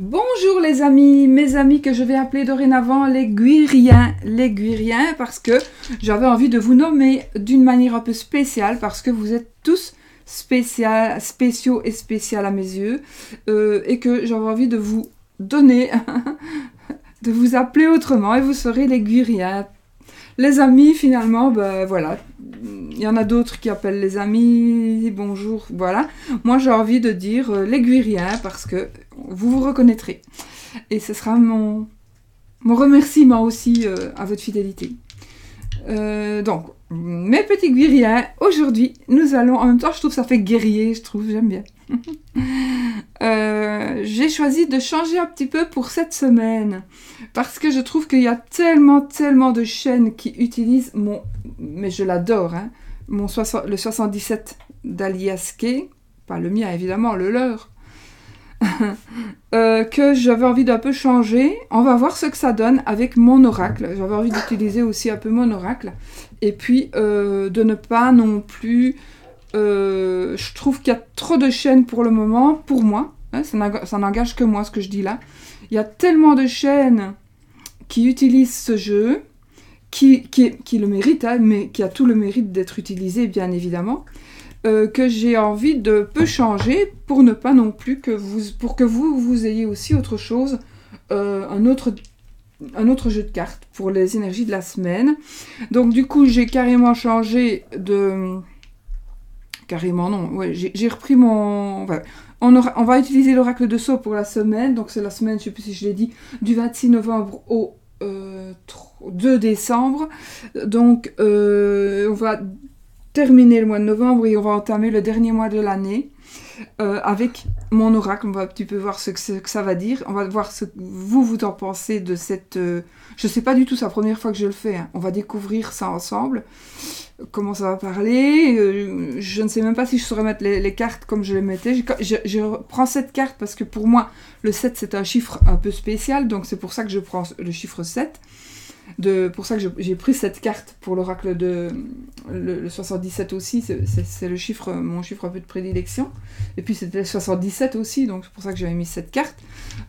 Bonjour les amis, mes amis que je vais appeler dorénavant les Guiriens, parce que j'avais envie de vous nommer d'une manière un peu spéciale parce que vous êtes tous spéciaux et spéciales à mes yeux et que j'avais envie de vous donner, de vous appeler autrement et vous serez les Guiriens. Les amis finalement, ben voilà, il y en a d'autres qui appellent les amis, bonjour, voilà. Moi j'ai envie de dire les Guiriens parce que vous vous reconnaîtrez. Et ce sera mon remerciement aussi à votre fidélité. Donc, mes petits Guiriens, aujourd'hui, nous allons... En même temps, je trouve ça fait guerrier, j'aime bien. J'ai choisi de changer un petit peu pour cette semaine. Parce que je trouve qu'il y a tellement de chaînes qui utilisent mon... Mais je l'adore, hein, le 77 d'Alias Kay. Pas le mien, évidemment, le leur. Que j'avais envie d'un peu changer. On va voir ce que ça donne avec mon oracle. J'avais envie d'utiliser aussi un peu mon oracle. Et puis, de ne pas non plus... je trouve qu'il y a trop de chaînes pour le moment, pour moi. Hein, ça n'engage que moi, ce que je dis là. Il y a tellement de chaînes qui utilisent ce jeu, qui le méritent, hein, mais qui a tout le mérite d'être utilisé, bien évidemment. Que j'ai envie de peu changer pour ne pas non plus pour que vous ayez aussi autre chose, un autre jeu de cartes pour les énergies de la semaine. Donc du coup j'ai carrément changé de... Carrément non, ouais, j'ai repris mon... Enfin, on va utiliser l'oracle de Sceaux pour la semaine, donc c'est la semaine, je ne sais plus si je l'ai dit, du 26 novembre au 2 décembre. Donc on va terminer le mois de novembre et on va entamer le dernier mois de l'année avec mon oracle. On va un petit peu voir ce que ça va dire. On va voir ce que vous en pensez de cette... Je sais pas du tout, c'est la première fois que je le fais. Hein. On va découvrir ça ensemble. Comment ça va parler. Je ne sais même pas si je saurais mettre les cartes comme je les mettais. Je prends cette carte parce que pour moi, le 7 c'est un chiffre un peu spécial. Donc c'est pour ça que je prends le chiffre 7. Pour ça que j'ai pris cette carte pour l'oracle de le 77 aussi, c'est mon chiffre un peu de prédilection. Et puis c'était le 77 aussi, donc c'est pour ça que j'avais mis cette carte.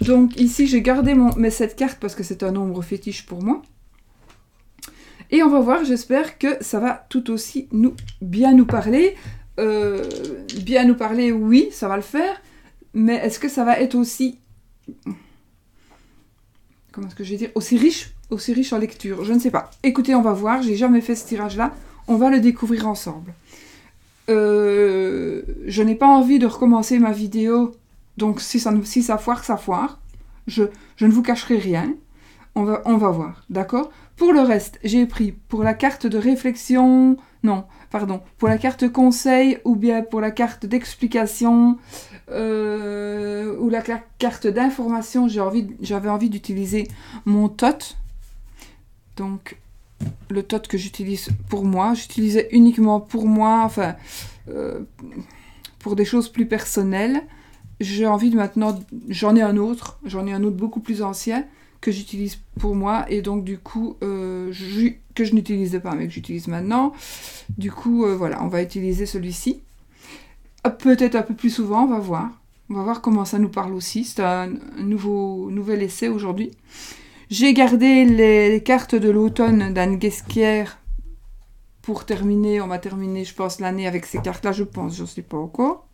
Donc ici j'ai gardé mes 7 cartes parce que c'est un nombre fétiche pour moi. Et on va voir, j'espère que ça va tout aussi bien nous parler. Bien nous parler, oui, ça va le faire. Mais est-ce que ça va être aussi... Comment est-ce que je vais dire? Aussi riche en lecture, je ne sais pas. Écoutez, on va voir, j'ai jamais fait ce tirage-là, on va le découvrir ensemble. Je n'ai pas envie de recommencer ma vidéo, donc si ça foire, ça foire. Je ne vous cacherai rien, on va voir, d'accord? Pour le reste, j'ai pris pour la carte de réflexion, pour la carte conseil, ou bien pour la carte d'explication, ou la carte d'information, j'avais envie d'utiliser mon TOT. Donc, le TOT que j'utilise pour moi, j'utilisais uniquement pour moi, enfin, pour des choses plus personnelles. J'ai envie de maintenant, j'en ai un autre beaucoup plus ancien que j'utilise pour moi, et donc du coup, que je n'utilisais pas, mais que j'utilise maintenant. Du coup, voilà, on va utiliser celui-ci. Peut-être un peu plus souvent, on va voir. On va voir comment ça nous parle aussi. C'est un nouvel essai aujourd'hui. J'ai gardé les cartes de l'automne d'Anne Guesquier pour terminer. On va terminer, je pense, l'année avec ces cartes-là, je pense. Je ne sais pas encore.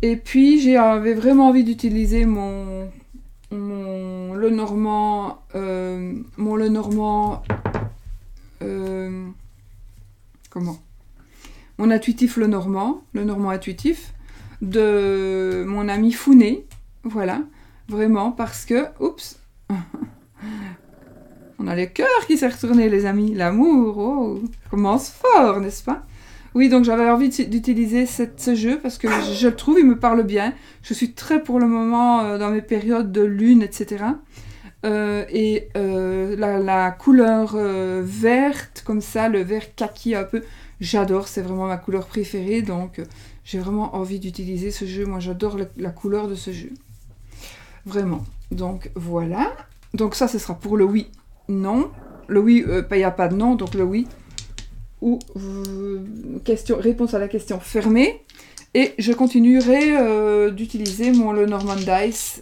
Et puis, j'avais vraiment envie d'utiliser mon Lenormand. Mon intuitif Lenormand intuitif de mon ami Founé. Voilà, vraiment, parce que... Oups. On a le cœur qui s'est retourné, les amis. L'amour, oh, commence fort, n'est-ce pas? Oui, donc j'avais envie d'utiliser ce jeu parce que je le trouve, il me parle bien. Je suis très pour le moment dans mes périodes de lune, etc. La couleur verte, comme ça, le vert kaki un peu, j'adore, c'est vraiment ma couleur préférée. Donc j'ai vraiment envie d'utiliser ce jeu. Moi, j'adore la couleur de ce jeu. Vraiment. Donc voilà. Donc ça, ce sera pour le oui, non. Le oui, il n'y a pas de non, donc le oui. Ou réponse à la question fermée. Et je continuerai d'utiliser mon Lenormand Dice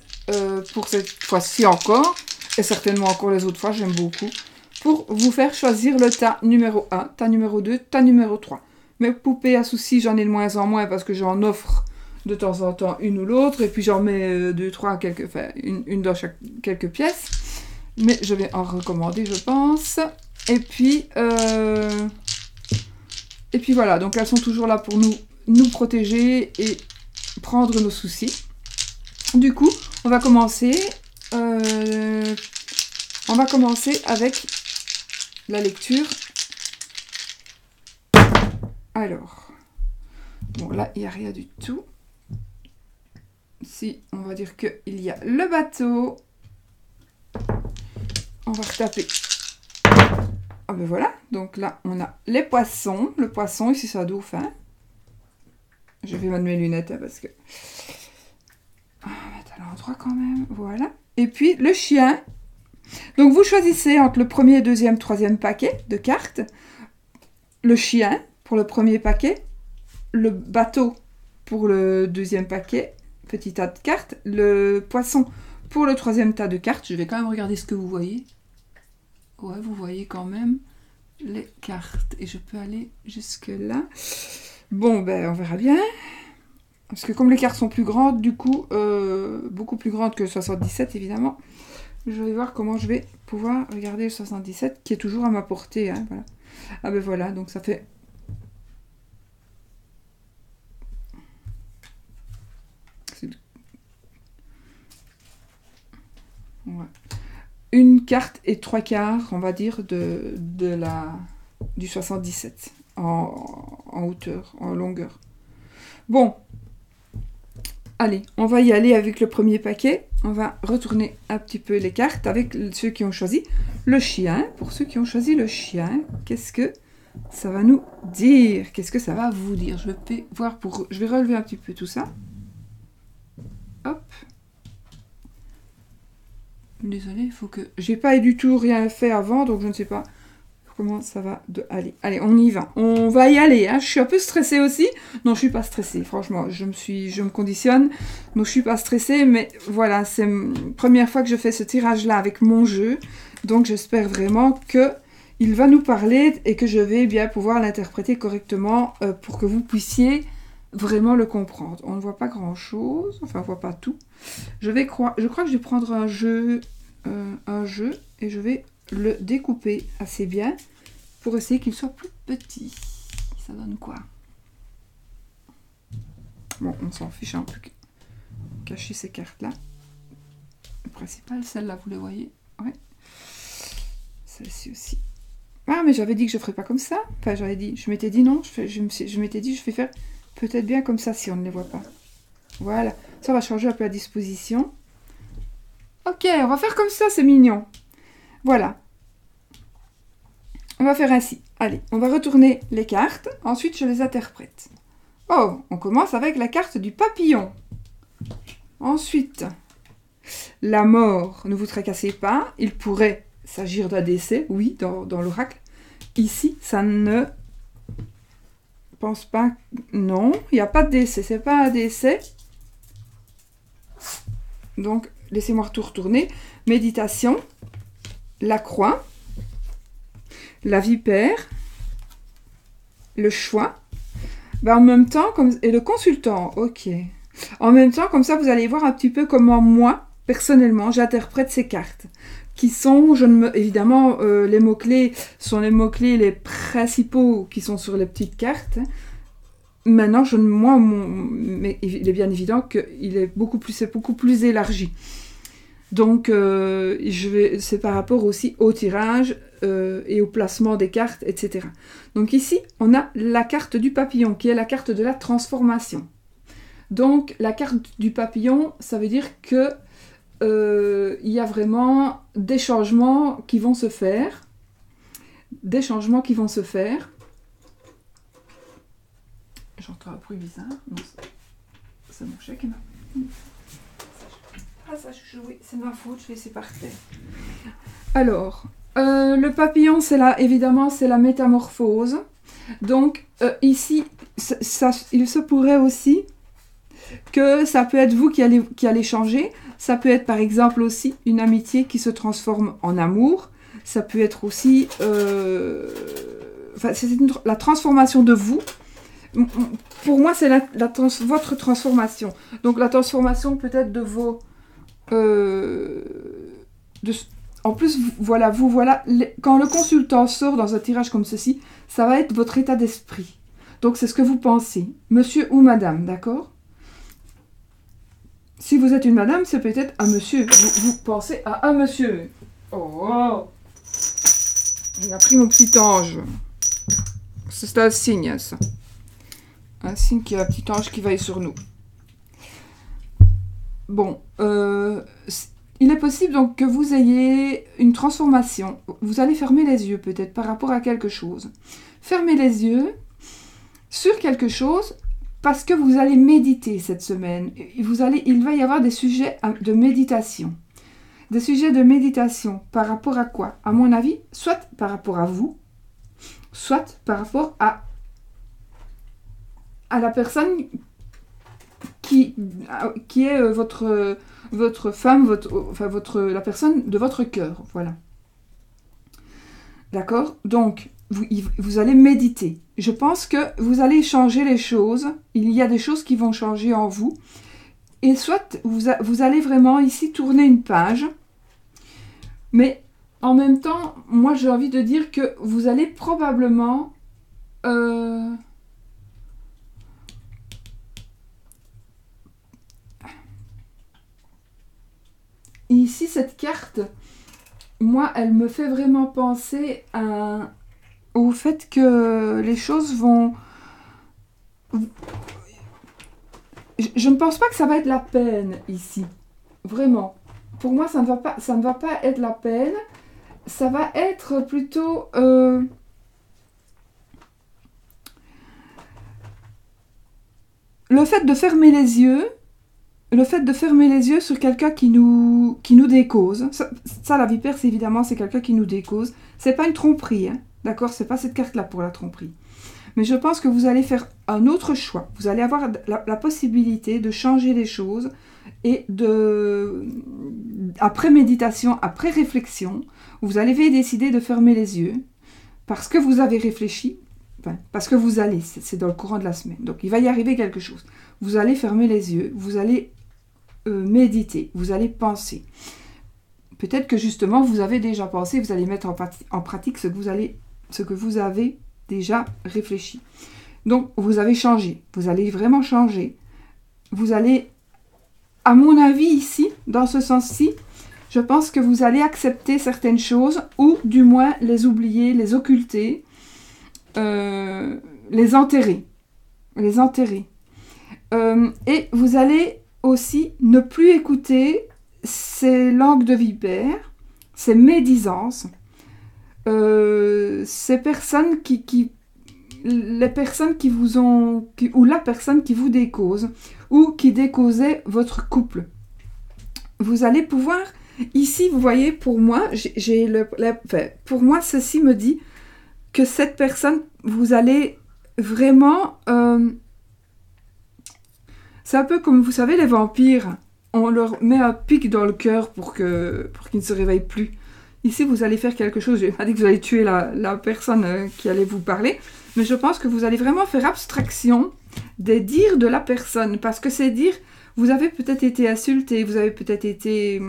pour cette fois-ci encore, et certainement encore les autres fois, j'aime beaucoup, pour vous faire choisir le tas numéro 1, tas numéro 2, tas numéro 3. Mes poupées à soucis, j'en ai de moins en moins parce que j'en offre de temps en temps une ou l'autre, et puis j'en mets 2, 3, enfin, une dans quelques pièces. Mais je vais en recommander, je pense. Et puis voilà, donc elles sont toujours là pour nous protéger et prendre nos soucis. Du coup, on va commencer avec la lecture. Alors, bon là, il n'y a rien du tout. Si, on va dire qu'il y a le bateau. On va retaper. Ah ben voilà, donc là, on a les poissons. Le poisson, ici, c'est un dauphin. Je vais mettre mes lunettes, hein, parce que... On va mettre à l'endroit quand même, voilà. Et puis, le chien. Donc, vous choisissez entre le premier, deuxième, troisième paquet de cartes. Le chien pour le premier paquet. Le bateau pour le deuxième paquet. Petit tas de cartes. Le poisson pour le troisième tas de cartes. Je vais quand même regarder ce que vous voyez. Ouais, vous voyez quand même les cartes. Et je peux aller jusque là. Bon, ben, on verra bien. Parce que comme les cartes sont plus grandes, du coup, beaucoup plus grandes que le 77, évidemment, je vais voir comment je vais pouvoir regarder le 77, qui est toujours à ma portée. Hein, voilà. Ah ben voilà, donc ça fait... Ouais. Une carte et 3/4, on va dire, du 77 en hauteur, en longueur. Bon, allez, on va y aller avec le premier paquet. On va retourner un petit peu les cartes avec ceux qui ont choisi le chien. Pour ceux qui ont choisi le chien, qu'est-ce que ça va nous dire? Qu'est-ce que ça va vous dire? Je vais voir je vais relever un petit peu tout ça. Hop. Désolée, il faut que... J'ai pas du tout rien fait avant, donc je ne sais pas comment ça va. Allez, on y va. On va y aller. Hein. Je suis un peu stressée aussi. Non, je suis pas stressée. Franchement, je me conditionne. Donc, je suis pas stressée. Mais voilà, c'est la première fois que je fais ce tirage-là avec mon jeu. Donc, j'espère vraiment que il va nous parler et que je vais bien pouvoir l'interpréter correctement pour que vous puissiez vraiment le comprendre. On ne voit pas grand-chose. Enfin, on ne voit pas tout. Je crois que je vais prendre un jeu et je vais le découper assez bien pour essayer qu'il soit plus petit. Ça donne quoi? Bon, on s'en fiche un peu. Cacher ces cartes-là. Le principal, celle-là, vous les voyez? Ouais. Celle-ci aussi. Ah, mais j'avais dit que je ne ferais pas comme ça. Enfin, je m'étais dit non. Je m'étais dit, je vais faire peut-être bien comme ça si on ne les voit pas. Voilà. Ça va changer un peu la disposition. Ok, on va faire comme ça, c'est mignon. Voilà. On va faire ainsi. Allez, on va retourner les cartes. Ensuite, je les interprète. Oh, on commence avec la carte du papillon. Ensuite, la mort. Ne vous tracassez pas. Il pourrait s'agir d'un décès, oui, dans l'oracle. Ici, ça ne... pense pas... Non, il n'y a pas de décès. C'est pas un décès. Donc, laissez-moi tout retourner. Méditation. La croix. La vipère. Le choix. Ben, en même temps, et le consultant. Ok. En même temps, comme ça, vous allez voir un petit peu comment moi, personnellement, j'interprète ces cartes. Qui sont, évidemment, les mots-clés sont les mots-clés les principaux qui sont sur les petites cartes. Maintenant, mais il est bien évident qu'il est beaucoup plus élargi. Donc, c'est par rapport aussi au tirage et au placement des cartes, etc. Donc ici, on a la carte du papillon, qui est la carte de la transformation. Donc, la carte du papillon, ça veut dire que il y a vraiment des changements qui vont se faire. J'entends un bruit bizarre. C'est mon chèque. Ah, ça, oui, c'est ma faute, je vais laisser par terre. Alors, le papillon, évidemment, c'est la métamorphose. Donc, ici, il se pourrait aussi que ça peut être vous qui allez changer. Ça peut être par exemple aussi une amitié qui se transforme en amour. Ça peut être aussi la transformation de vous. Pour moi, c'est votre transformation. Donc la transformation peut-être de vos... en plus, voilà, quand le consultant sort dans un tirage comme ceci, ça va être votre état d'esprit. Donc c'est ce que vous pensez, monsieur ou madame, d'accord? Si vous êtes une madame, c'est peut-être un monsieur. Vous pensez à un monsieur. Oh, il a pris mon petit ange. C'est un signe, ça. Un signe qu'il y a un petit ange qui veille sur nous. Bon, il est possible donc que vous ayez une transformation. Vous allez fermer les yeux peut-être par rapport à quelque chose. Fermez les yeux sur quelque chose parce que vous allez méditer cette semaine. Il va y avoir des sujets de méditation. Des sujets de méditation par rapport à quoi? À mon avis, soit par rapport à vous, soit par rapport à la personne qui est votre femme, la personne de votre cœur. Voilà. D'accord? Donc, vous allez méditer. Je pense que vous allez changer les choses. Il y a des choses qui vont changer en vous. Et soit vous allez vraiment ici tourner une page. Mais en même temps, moi j'ai envie de dire que vous allez probablement... Ici, cette carte, moi, elle me fait vraiment penser au fait que les choses vont... Je ne pense pas que ça va être la peine ici. Vraiment. Pour moi, ça ne va pas être la peine. Ça va être plutôt... le fait de fermer les yeux... Le fait de fermer les yeux sur quelqu'un qui nous décause, ça la vipère, évidemment, c'est quelqu'un qui nous décause. C'est pas une tromperie, hein, d'accord? C'est pas cette carte-là pour la tromperie. Mais je pense que vous allez faire un autre choix. Vous allez avoir la possibilité de changer les choses et après méditation, après réflexion, vous allez décider de fermer les yeux parce que vous avez réfléchi, parce que vous allez, c'est dans le courant de la semaine. Donc il va y arriver quelque chose. Vous allez fermer les yeux, vous allez méditer, vous allez penser. Peut-être que justement vous avez déjà pensé, vous allez mettre en pratique ce que vous avez déjà réfléchi. Donc vous avez changé, vous allez vraiment changer. Vous allez, à mon avis ici, dans ce sens-ci, je pense que vous allez accepter certaines choses ou du moins les oublier, les occulter, les enterrer. Et vous allez aussi ne plus écouter ces langues de vipère, ces médisances, ces personnes les personnes qui vous ont, ou la personne qui vous décause, ou qui décausait votre couple. Vous allez pouvoir, ici, vous voyez, pour moi, pour moi, ceci me dit que cette personne, vous allez vraiment... c'est un peu comme, vous savez, les vampires. On leur met un pic dans le cœur pour qu'ils ne se réveillent plus. Ici, vous allez faire quelque chose. Je n'ai pas dit que vous allez tuer la personne qui allait vous parler, mais je pense que vous allez vraiment faire abstraction des dires de la personne. Parce que ces dires, vous avez peut-être été insulté, vous avez peut-être été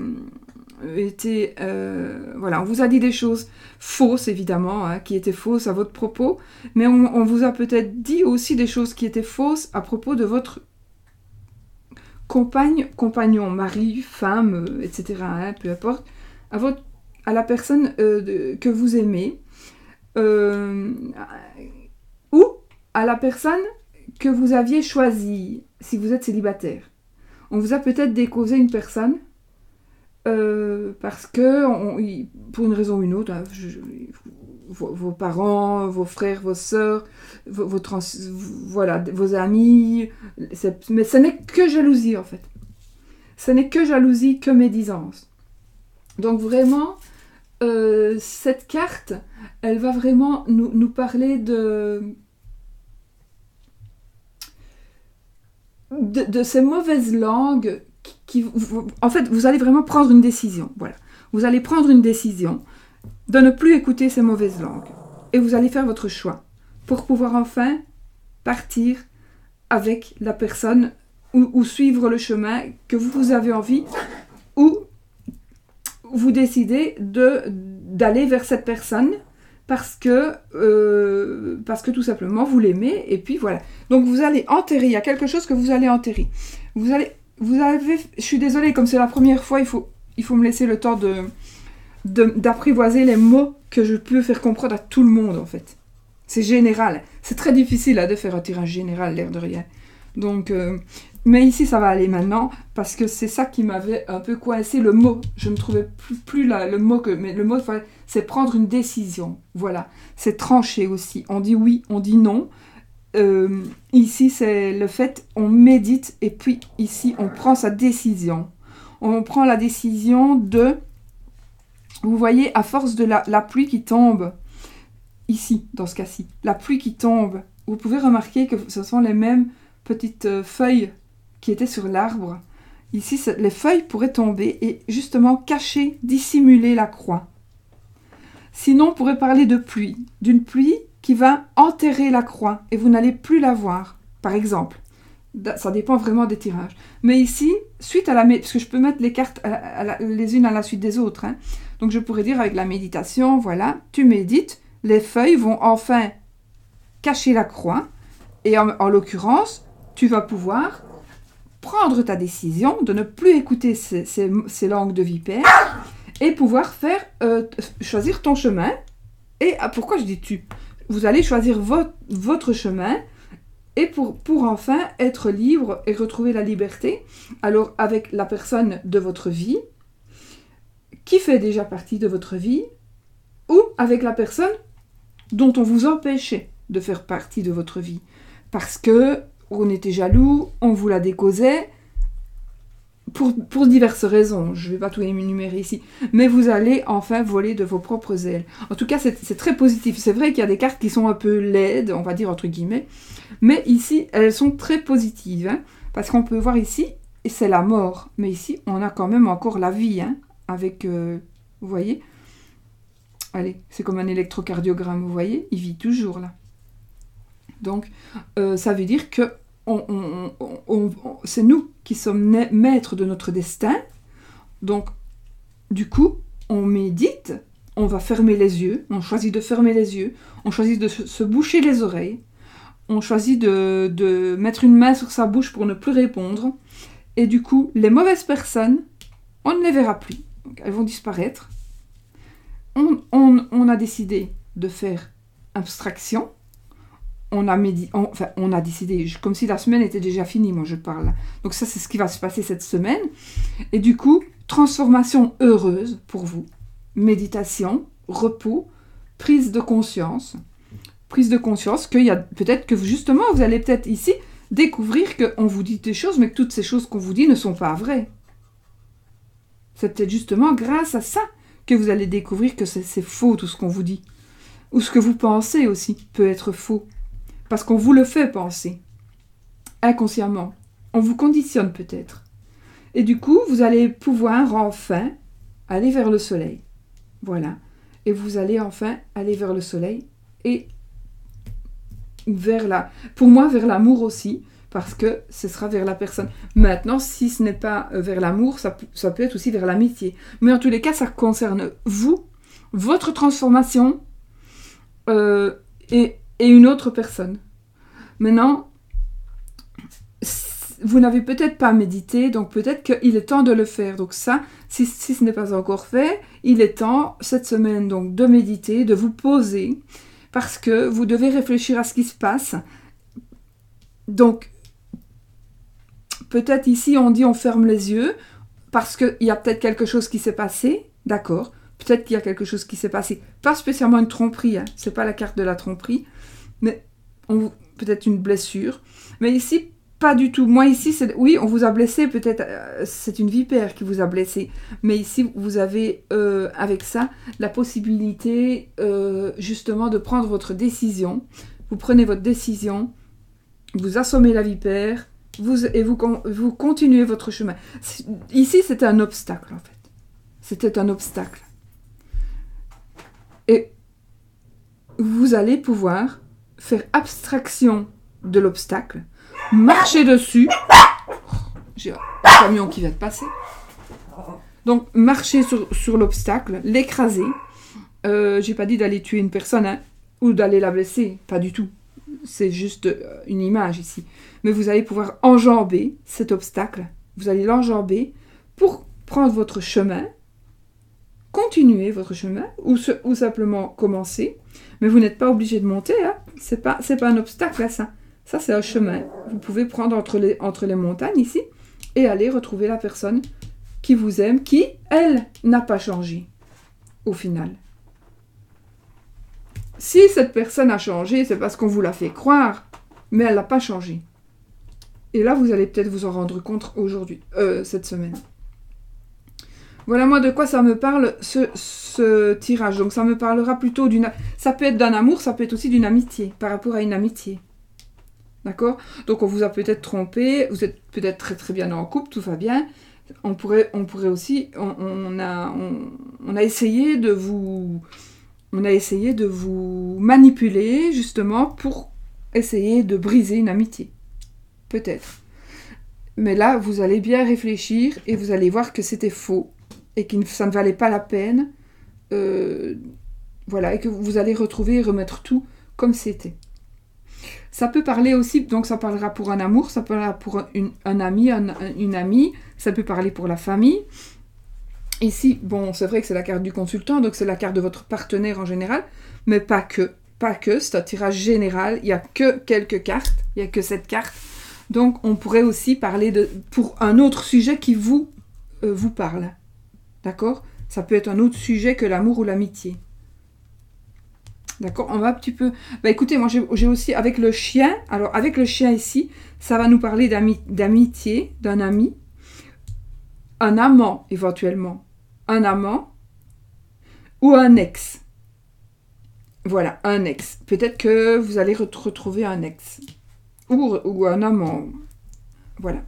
voilà, on vous a dit des choses fausses, évidemment, hein, qui étaient fausses à votre propos, mais on vous a peut-être dit aussi des choses qui étaient fausses à propos de votre compagnon, mari, femme, etc., hein, peu importe, à la personne que vous aimez, ou à la personne que vous aviez choisie, si vous êtes célibataire. On vous a peut-être décausé une personne, parce que, pour une raison ou une autre, hein, vos parents, vos frères, vos sœurs, voilà, vos amis, mais ce n'est que jalousie en fait. Ce n'est que jalousie, que médisance. Donc vraiment, cette carte, elle va vraiment nous parler de... de ces mauvaises langues en fait, vous allez vraiment prendre une décision. Voilà. Vous allez prendre une décision de ne plus écouter ces mauvaises langues. Et vous allez faire votre choix pour pouvoir enfin partir avec la personne ou suivre le chemin que vous avez envie, ou vous décidez d'aller vers cette personne parce que tout simplement vous l'aimez, et puis voilà. Donc vous allez enterrer, il y a quelque chose que vous allez enterrer. Je suis désolée, comme c'est la première fois, il faut me laisser le temps d'apprivoiser les mots que je peux faire comprendre à tout le monde, en fait. C'est général. C'est très difficile de faire un tirage général, l'air de rien. Donc, mais ici, ça va aller maintenant, parce que c'est ça qui m'avait un peu coincé, le mot. Je ne trouvais plus le mot, mais le mot, c'est prendre une décision. Voilà. C'est trancher aussi. On dit oui, on dit non. Ici, c'est le fait, on médite, et puis ici, on prend sa décision. On prend la décision de... Vous voyez, à force de la pluie qui tombe, ici, dans ce cas-ci, la pluie qui tombe, vous pouvez remarquer que ce sont les mêmes petites feuilles qui étaient sur l'arbre. Ici, les feuilles pourraient tomber et justement cacher, dissimuler la croix. Sinon, on pourrait parler de pluie, d'une pluie qui va enterrer la croix et vous n'allez plus la voir, par exemple. Ça dépend vraiment des tirages. Mais ici, suite à parce que je peux mettre les cartes les unes à la suite des autres, hein. Donc je pourrais dire avec la méditation, voilà, tu médites, les feuilles vont enfin cacher la croix, et en l'occurrence, tu vas pouvoir prendre ta décision de ne plus écouter ces langues de vipère et pouvoir choisir ton chemin. Et pourquoi je dis tu ? Vous allez choisir votre chemin, et pour enfin être libre et retrouver la liberté, alors avec la personne de votre vie, qui fait déjà partie de votre vie, ou avec la personne dont on vous empêchait de faire partie de votre vie. Parce que on était jaloux, on vous la décausait, pour diverses raisons. Je ne vais pas tout énumérer ici. Mais vous allez enfin voler de vos propres ailes. En tout cas, c'est très positif. C'est vrai qu'il y a des cartes qui sont un peu laides, on va dire entre guillemets. Mais ici, elles sont très positives. Hein, parce qu'on peut voir ici, et c'est la mort. Mais ici, on a quand même encore la vie. Hein, avec, vous voyez ? Allez, c'est comme un électrocardiogramme, vous voyez ? Il vit toujours là. Donc, ça veut dire que c'est nous qui sommes maîtres de notre destin. Donc, du coup, on médite, on va fermer les yeux, on choisit de fermer les yeux, on choisit de se boucher les oreilles, on choisit de mettre une main sur sa bouche pour ne plus répondre. Et du coup, les mauvaises personnes, on ne les verra plus. Donc, elles vont disparaître. On a décidé de faire abstraction. On a décidé, comme si la semaine était déjà finie, moi je parle. Donc ça, c'est ce qui va se passer cette semaine. Et du coup, transformation heureuse pour vous. Méditation, repos, prise de conscience. Prise de conscience qu'il y a peut-être que justement, vous allez peut-être ici découvrir qu'on vous dit des choses, mais que toutes ces choses qu'on vous dit ne sont pas vraies. C'est peut-être justement grâce à ça que vous allez découvrir que c'est faux tout ce qu'on vous dit. Ou ce que vous pensez aussi peut être faux. Parce qu'on vous le fait penser, inconsciemment. On vous conditionne peut-être. Et du coup, vous allez pouvoir enfin aller vers le soleil. Voilà. Et vous allez enfin aller vers le soleil et pour moi, vers l'amour aussi, parce que ce sera vers la personne. Maintenant, si ce n'est pas vers l'amour, ça peut être aussi vers l'amitié. Mais en tous les cas, ça concerne vous, votre transformation et une autre personne. Maintenant, vous n'avez peut-être pas médité, donc peut-être qu'il est temps de le faire. Donc ça, si ce n'est pas encore fait, il est temps, cette semaine, donc, de méditer, de vous poser, parce que vous devez réfléchir à ce qui se passe. Donc, peut-être ici, on dit on ferme les yeux, parce qu'il y a peut-être quelque chose qui s'est passé, d'accord ? Peut-être qu'il y a quelque chose qui s'est passé, pas spécialement une tromperie, hein, c'est pas la carte de la tromperie, mais peut-être une blessure. Mais ici, pas du tout. Moi, ici, oui, on vous a blessé, peut-être, c'est une vipère qui vous a blessé. Mais ici, vous avez, avec ça, la possibilité, justement, de prendre votre décision. Vous prenez votre décision, vous assommez la vipère, vous continuez votre chemin. Ici, c'était un obstacle, en fait. C'était un obstacle. Et vous allez pouvoir faire abstraction de l'obstacle, marcher dessus. J'ai un camion qui vient de passer. Donc, marcher sur l'obstacle, l'écraser. J'ai pas dit d'aller tuer une personne, hein, ou d'aller la blesser, pas du tout. C'est juste une image ici. Mais vous allez pouvoir enjamber cet obstacle. Vous allez l'enjamber pour prendre votre chemin, continuer votre chemin, ou simplement commencer. Mais vous n'êtes pas obligé de monter, hein. C'est pas un obstacle, là, ça. Ça, c'est un chemin. Vous pouvez prendre entre les montagnes, ici, et aller retrouver la personne qui vous aime, qui, elle, n'a pas changé, au final. Si cette personne a changé, c'est parce qu'on vous l'a fait croire, mais elle n'a pas changé. Et là, vous allez peut-être vous en rendre compte aujourd'hui, cette semaine. Voilà moi de quoi ça me parle, ce tirage. Donc ça me parlera plutôt ça peut être d'un amour, ça peut être aussi d'une amitié, par rapport à une amitié. D'accord? Donc on vous a peut-être trompé, vous êtes peut-être très très bien en couple, tout va bien. On pourrait aussi, on a essayé de vous manipuler justement pour essayer de briser une amitié. Peut-être. Mais là, vous allez bien réfléchir et vous allez voir que c'était faux et que ça ne valait pas la peine. Voilà, et que vous allez retrouver et remettre tout comme c'était. Ça peut parler aussi, donc ça parlera pour un amour, ça parlera pour un ami, une amie, ça peut parler pour la famille. Ici, bon, c'est vrai que c'est la carte du consultant, donc c'est la carte de votre partenaire en général, mais pas que, c'est un tirage général, il n'y a que quelques cartes, il n'y a que cette carte. Donc on pourrait aussi parler pour un autre sujet qui vous parle. D'accord? Ça peut être un autre sujet que l'amour ou l'amitié. D'accord? On va un petit peu... Bah écoutez, moi j'ai aussi avec le chien. Alors avec le chien ici, ça va nous parler d'amitié, d'un ami. Un amant éventuellement. Un amant. Ou un ex. Voilà, un ex. Peut-être que vous allez retrouver un ex. Ou un amant. Voilà.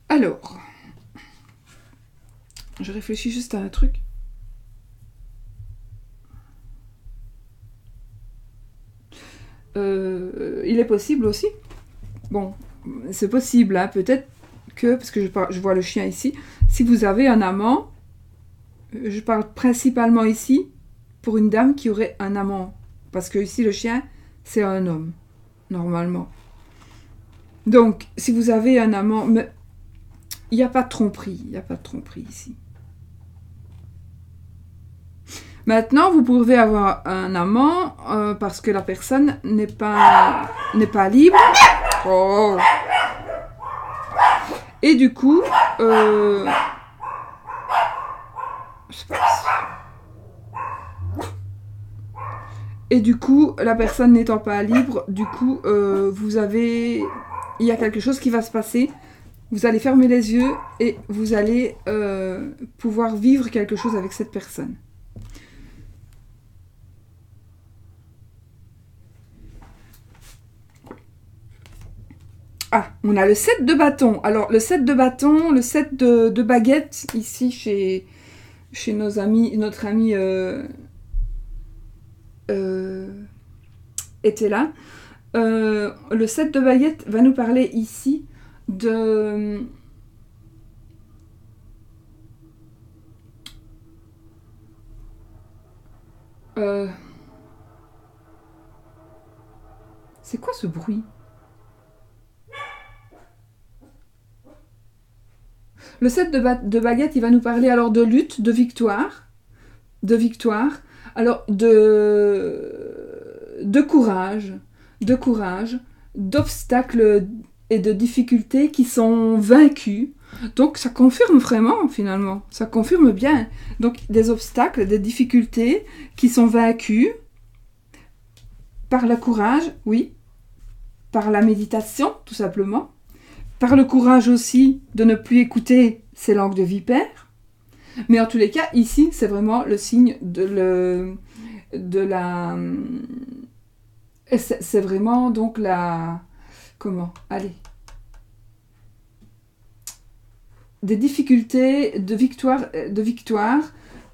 Alors... Je réfléchis juste à un truc. Il est possible aussi. Bon, c'est possible, hein, peut-être que, parce que je vois le chien ici, si vous avez un amant, je parle principalement ici pour une dame qui aurait un amant. Parce que ici, le chien, c'est un homme, normalement. Donc, si vous avez un amant, mais il n'y a pas de tromperie, ici. Maintenant, vous pouvez avoir un amant parce que la personne n'est pas libre. Oh. Et du coup, la personne n'étant pas libre, du coup, il y a quelque chose qui va se passer. Vous allez fermer les yeux et vous allez pouvoir vivre quelque chose avec cette personne. Ah, on a le 7 de bâton. Alors, le 7 de bâton, le 7 de baguette, ici, chez notre ami était là. Le 7 de baguette va nous parler ici de... C'est quoi ce bruit ? Le 7 de baguette, il va nous parler alors de lutte, de victoire, alors de courage, d'obstacles et de difficultés qui sont vaincus. Donc ça confirme vraiment, finalement, ça confirme bien. Donc des obstacles, des difficultés qui sont vaincus par le courage, oui, par la méditation, tout simplement. Par le courage aussi de ne plus écouter ces langues de vipère. Mais en tous les cas, ici, c'est vraiment le signe c'est vraiment donc la... Comment ? Allez, des difficultés de victoire,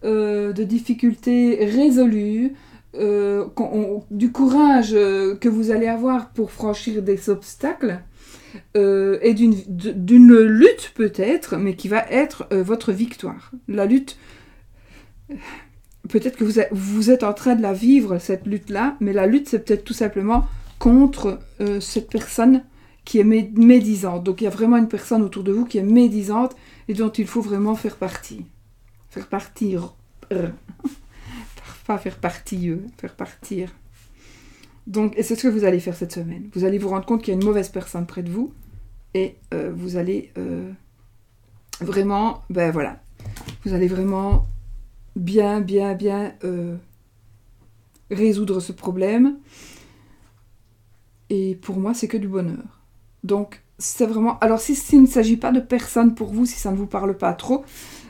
de difficultés résolues, du courage que vous allez avoir pour franchir des obstacles, et d'une lutte peut-être, mais qui va être votre victoire. La lutte, peut-être que vous êtes en train de la vivre, cette lutte-là, mais la lutte, c'est peut-être tout simplement contre cette personne qui est médisante. Donc il y a vraiment une personne autour de vous qui est médisante et dont il faut vraiment faire partie. Faire partir. Pas faire partie, faire partir. Donc, et c'est ce que vous allez faire cette semaine. Vous allez vous rendre compte qu'il y a une mauvaise personne près de vous et vous allez vraiment, ben voilà, vous allez vraiment bien résoudre ce problème. Et pour moi, c'est que du bonheur. Donc, c'est vraiment... Alors, s'il ne s'agit pas de personne pour vous, si ça ne vous parle pas trop,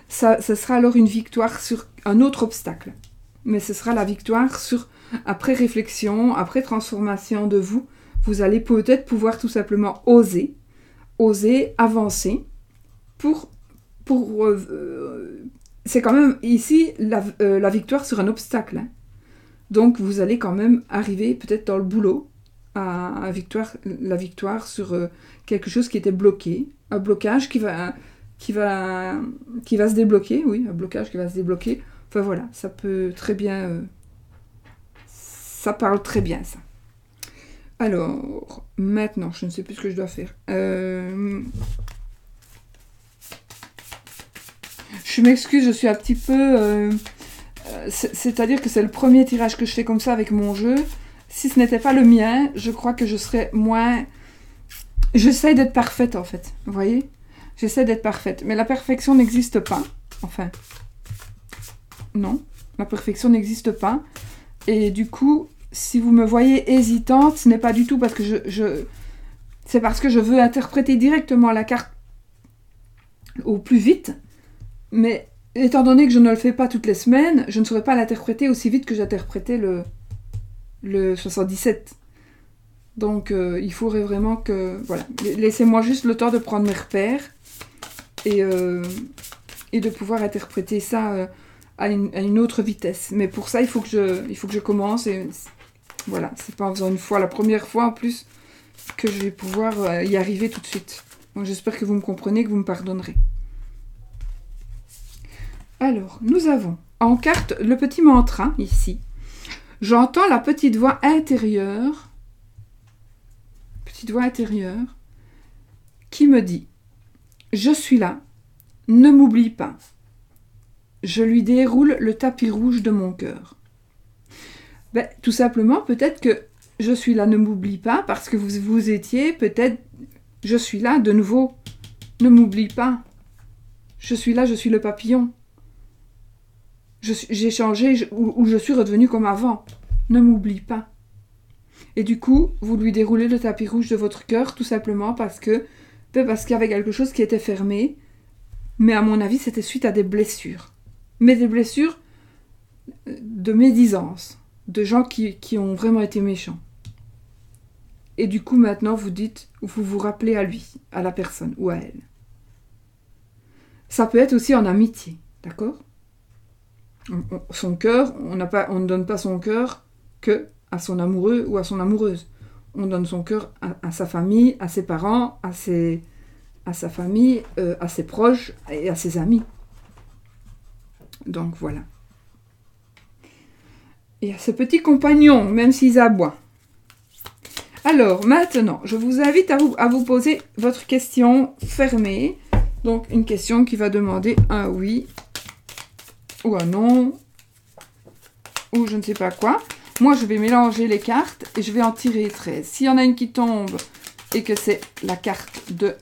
ça sera alors une victoire sur un autre obstacle. Mais ce sera la victoire sur... Après réflexion, après transformation de vous, vous allez peut-être pouvoir tout simplement oser avancer pour c'est quand même ici la victoire sur un obstacle. Hein. Donc, vous allez quand même arriver peut-être dans le boulot à la victoire sur quelque chose qui était bloqué, un blocage qui va se débloquer, oui, un blocage qui va se débloquer. Enfin voilà, ça peut très bien, ça parle très bien ça. Alors, maintenant, je ne sais plus ce que je dois faire. Je m'excuse, je suis un petit peu... c'est-à-dire que c'est le premier tirage que je fais comme ça avec mon jeu. Si ce n'était pas le mien, je crois que je serais moins... J'essaie d'être parfaite, en fait. Vous voyez ? J'essaie d'être parfaite. Mais la perfection n'existe pas. Enfin... Non. La perfection n'existe pas. Et du coup, si vous me voyez hésitante, ce n'est pas du tout parce que c'est parce que je veux interpréter directement la carte au plus vite. Mais étant donné que je ne le fais pas toutes les semaines, je ne saurais pas l'interpréter aussi vite que j'interprétais le 77. Donc, il faudrait vraiment que... Voilà. Laissez-moi juste le temps de prendre mes repères et de pouvoir interpréter ça à une autre vitesse. Mais pour ça, il faut que je commence. Et voilà, c'est pas en faisant une fois, la première fois en plus, que je vais pouvoir y arriver tout de suite. Donc, j'espère que vous me comprenez, que vous me pardonnerez. Alors, nous avons en carte le petit mantra, ici. J'entends la petite voix intérieure qui me dit « Je suis là, ne m'oublie pas ». Je lui déroule le tapis rouge de mon cœur. Ben, tout simplement, peut-être que « Je suis là, ne m'oublie pas » parce que vous étiez peut-être « Je suis là, de nouveau, ne m'oublie pas ». Je suis là, je suis le papillon. J'ai changé ou je suis redevenue comme avant. Ne m'oublie pas. Et du coup, vous lui déroulez le tapis rouge de votre cœur, tout simplement parce qu'il y avait quelque chose qui était fermé. Mais à mon avis, c'était suite à des blessures. Mais des blessures de médisance, de gens qui ont vraiment été méchants. Et du coup, maintenant, vous vous rappelez à lui, à la personne ou à elle. Ça peut être aussi en amitié, d'accord ? Son cœur, on ne donne pas son cœur que à son amoureux ou à son amoureuse. On donne son cœur à sa famille, à ses parents, à sa famille, à ses proches et à ses amis. Donc voilà. Et à ses petits compagnons, même s'ils aboient. Alors maintenant, je vous invite à vous poser votre question fermée. Donc une question qui va demander un oui ou un non, ou je ne sais pas quoi. Moi, je vais mélanger les cartes et je vais en tirer 13. S'il y en a une qui tombe et que c'est la carte de...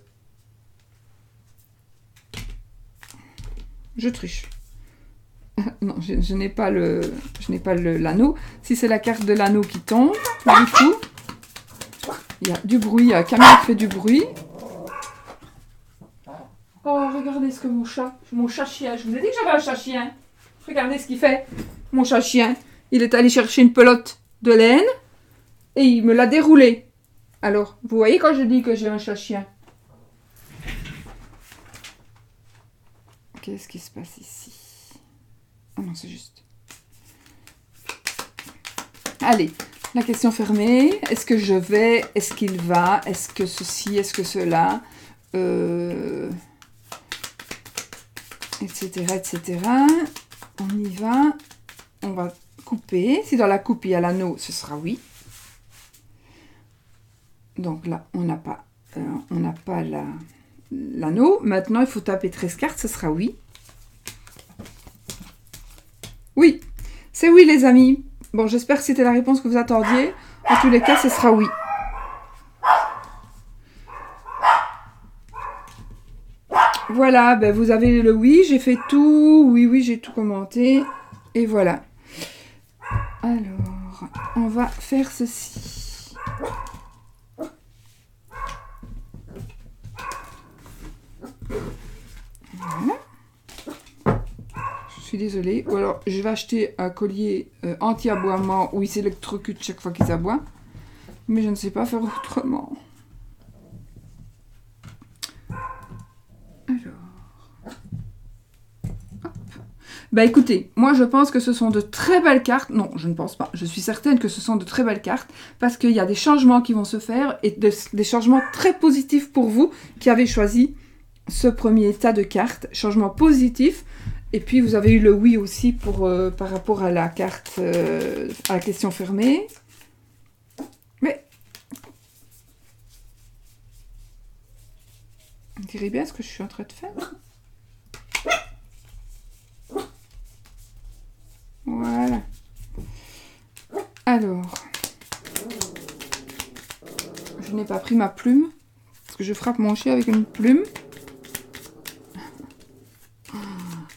Je triche. Non, je n'ai pas l'anneau. Si c'est la carte de l'anneau qui tombe, du coup, il y a du bruit, il y a Camille qui fait du bruit. Oh, regardez ce que mon chat-chien, je vous ai dit que j'avais un chat-chien. Regardez ce qu'il fait, mon chat-chien. Il est allé chercher une pelote de laine et il me l'a déroulée. Alors, vous voyez quand je dis que j'ai un chat-chien? Qu'est-ce qui se passe ici? Ah non, c'est juste. Allez, la question fermée. Est-ce que je vais? Est-ce qu'il va? Est-ce que ceci? Est-ce que cela? Etc., etc. On y va. On va couper. Si dans la coupe, il y a l'anneau, ce sera oui. Donc là, on n'a pas l'anneau. Maintenant, il faut taper 13 cartes, ce sera oui. Oui, c'est oui, les amis. Bon, j'espère que c'était la réponse que vous attendiez. En tous les cas, ce sera oui. Voilà, ben vous avez le oui, j'ai fait tout. Oui, j'ai tout commenté. Et voilà. Alors, on va faire ceci. Voilà. Je suis désolée. Ou alors, je vais acheter un collier anti-aboiement où il s'électrocute chaque fois qu'ils aboient. Mais je ne sais pas faire autrement. Alors. Hop. Bah écoutez, moi je pense que ce sont de très belles cartes. Non, je ne pense pas. Je suis certaine que ce sont de très belles cartes parce qu'il y a des changements qui vont se faire et des changements très positifs pour vous qui avez choisi ce premier tas de cartes. Changements positifs. Et puis vous avez eu le oui aussi pour, par rapport à la carte, à la question fermée. Mais vous direz bien ce que je suis en train de faire. Voilà. Alors, je n'ai pas pris ma plume, parce que je frappe mon chien avec une plume.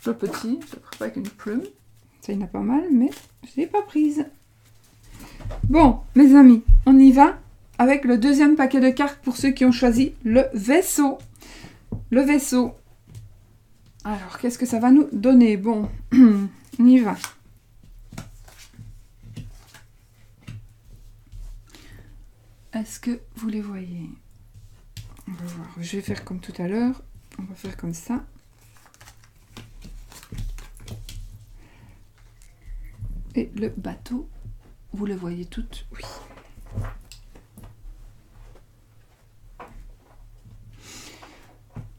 Le petit, je frappe avec une plume. Ça, il n'a pas mal, mais je ne l'ai pas prise. Bon, mes amis, on y va avec le deuxième paquet de cartes pour ceux qui ont choisi le vaisseau. Le vaisseau. Alors, qu'est-ce que ça va nous donner? Bon, on y va. Est-ce que vous les voyez? On va voir. Je vais faire comme tout à l'heure. On va faire comme ça. Et le bateau, vous le voyez toutes? Oui.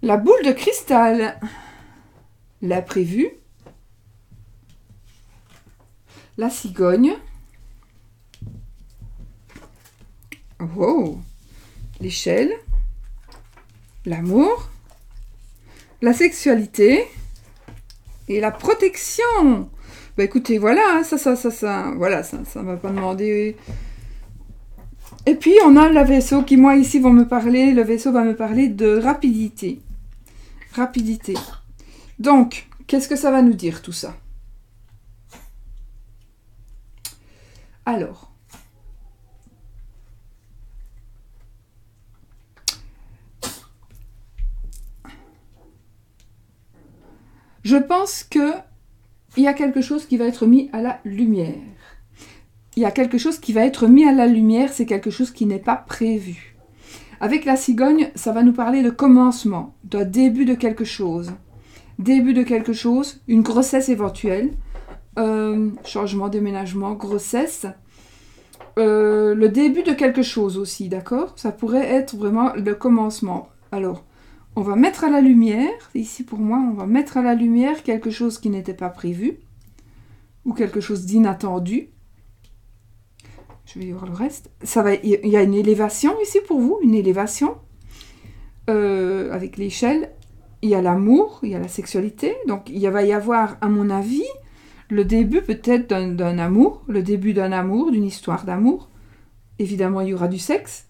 La boule de cristal. L'imprévu. La cigogne. Wow. L'échelle. L'amour. La sexualité. Et la protection. Bah écoutez, voilà, voilà, ça m'a pas demandé. Et puis on a le vaisseau qui, moi, ici, vont me parler, le vaisseau va me parler de rapidité. Rapidité. Donc, qu'est-ce que ça va nous dire, tout ça? Alors, je pense que il y a quelque chose qui va être mis à la lumière. Il y a quelque chose qui va être mis à la lumière, c'est quelque chose qui n'est pas prévu. Avec la cigogne, ça va nous parler de commencement, d'un début de quelque chose. Début de quelque chose, une grossesse éventuelle, changement, déménagement, grossesse. Le début de quelque chose aussi, d'accord? Ça pourrait être vraiment le commencement. Alors, on va mettre à la lumière, ici pour moi, on va mettre à la lumière quelque chose qui n'était pas prévu, ou quelque chose d'inattendu. Je vais y voir le reste. Il y a une élévation ici pour vous, une élévation, avec l'échelle. Il y a l'amour, il y a la sexualité, donc il va y avoir, à mon avis, le début peut-être d'un amour, le début d'un amour, d'une histoire d'amour. Évidemment, il y aura du sexe.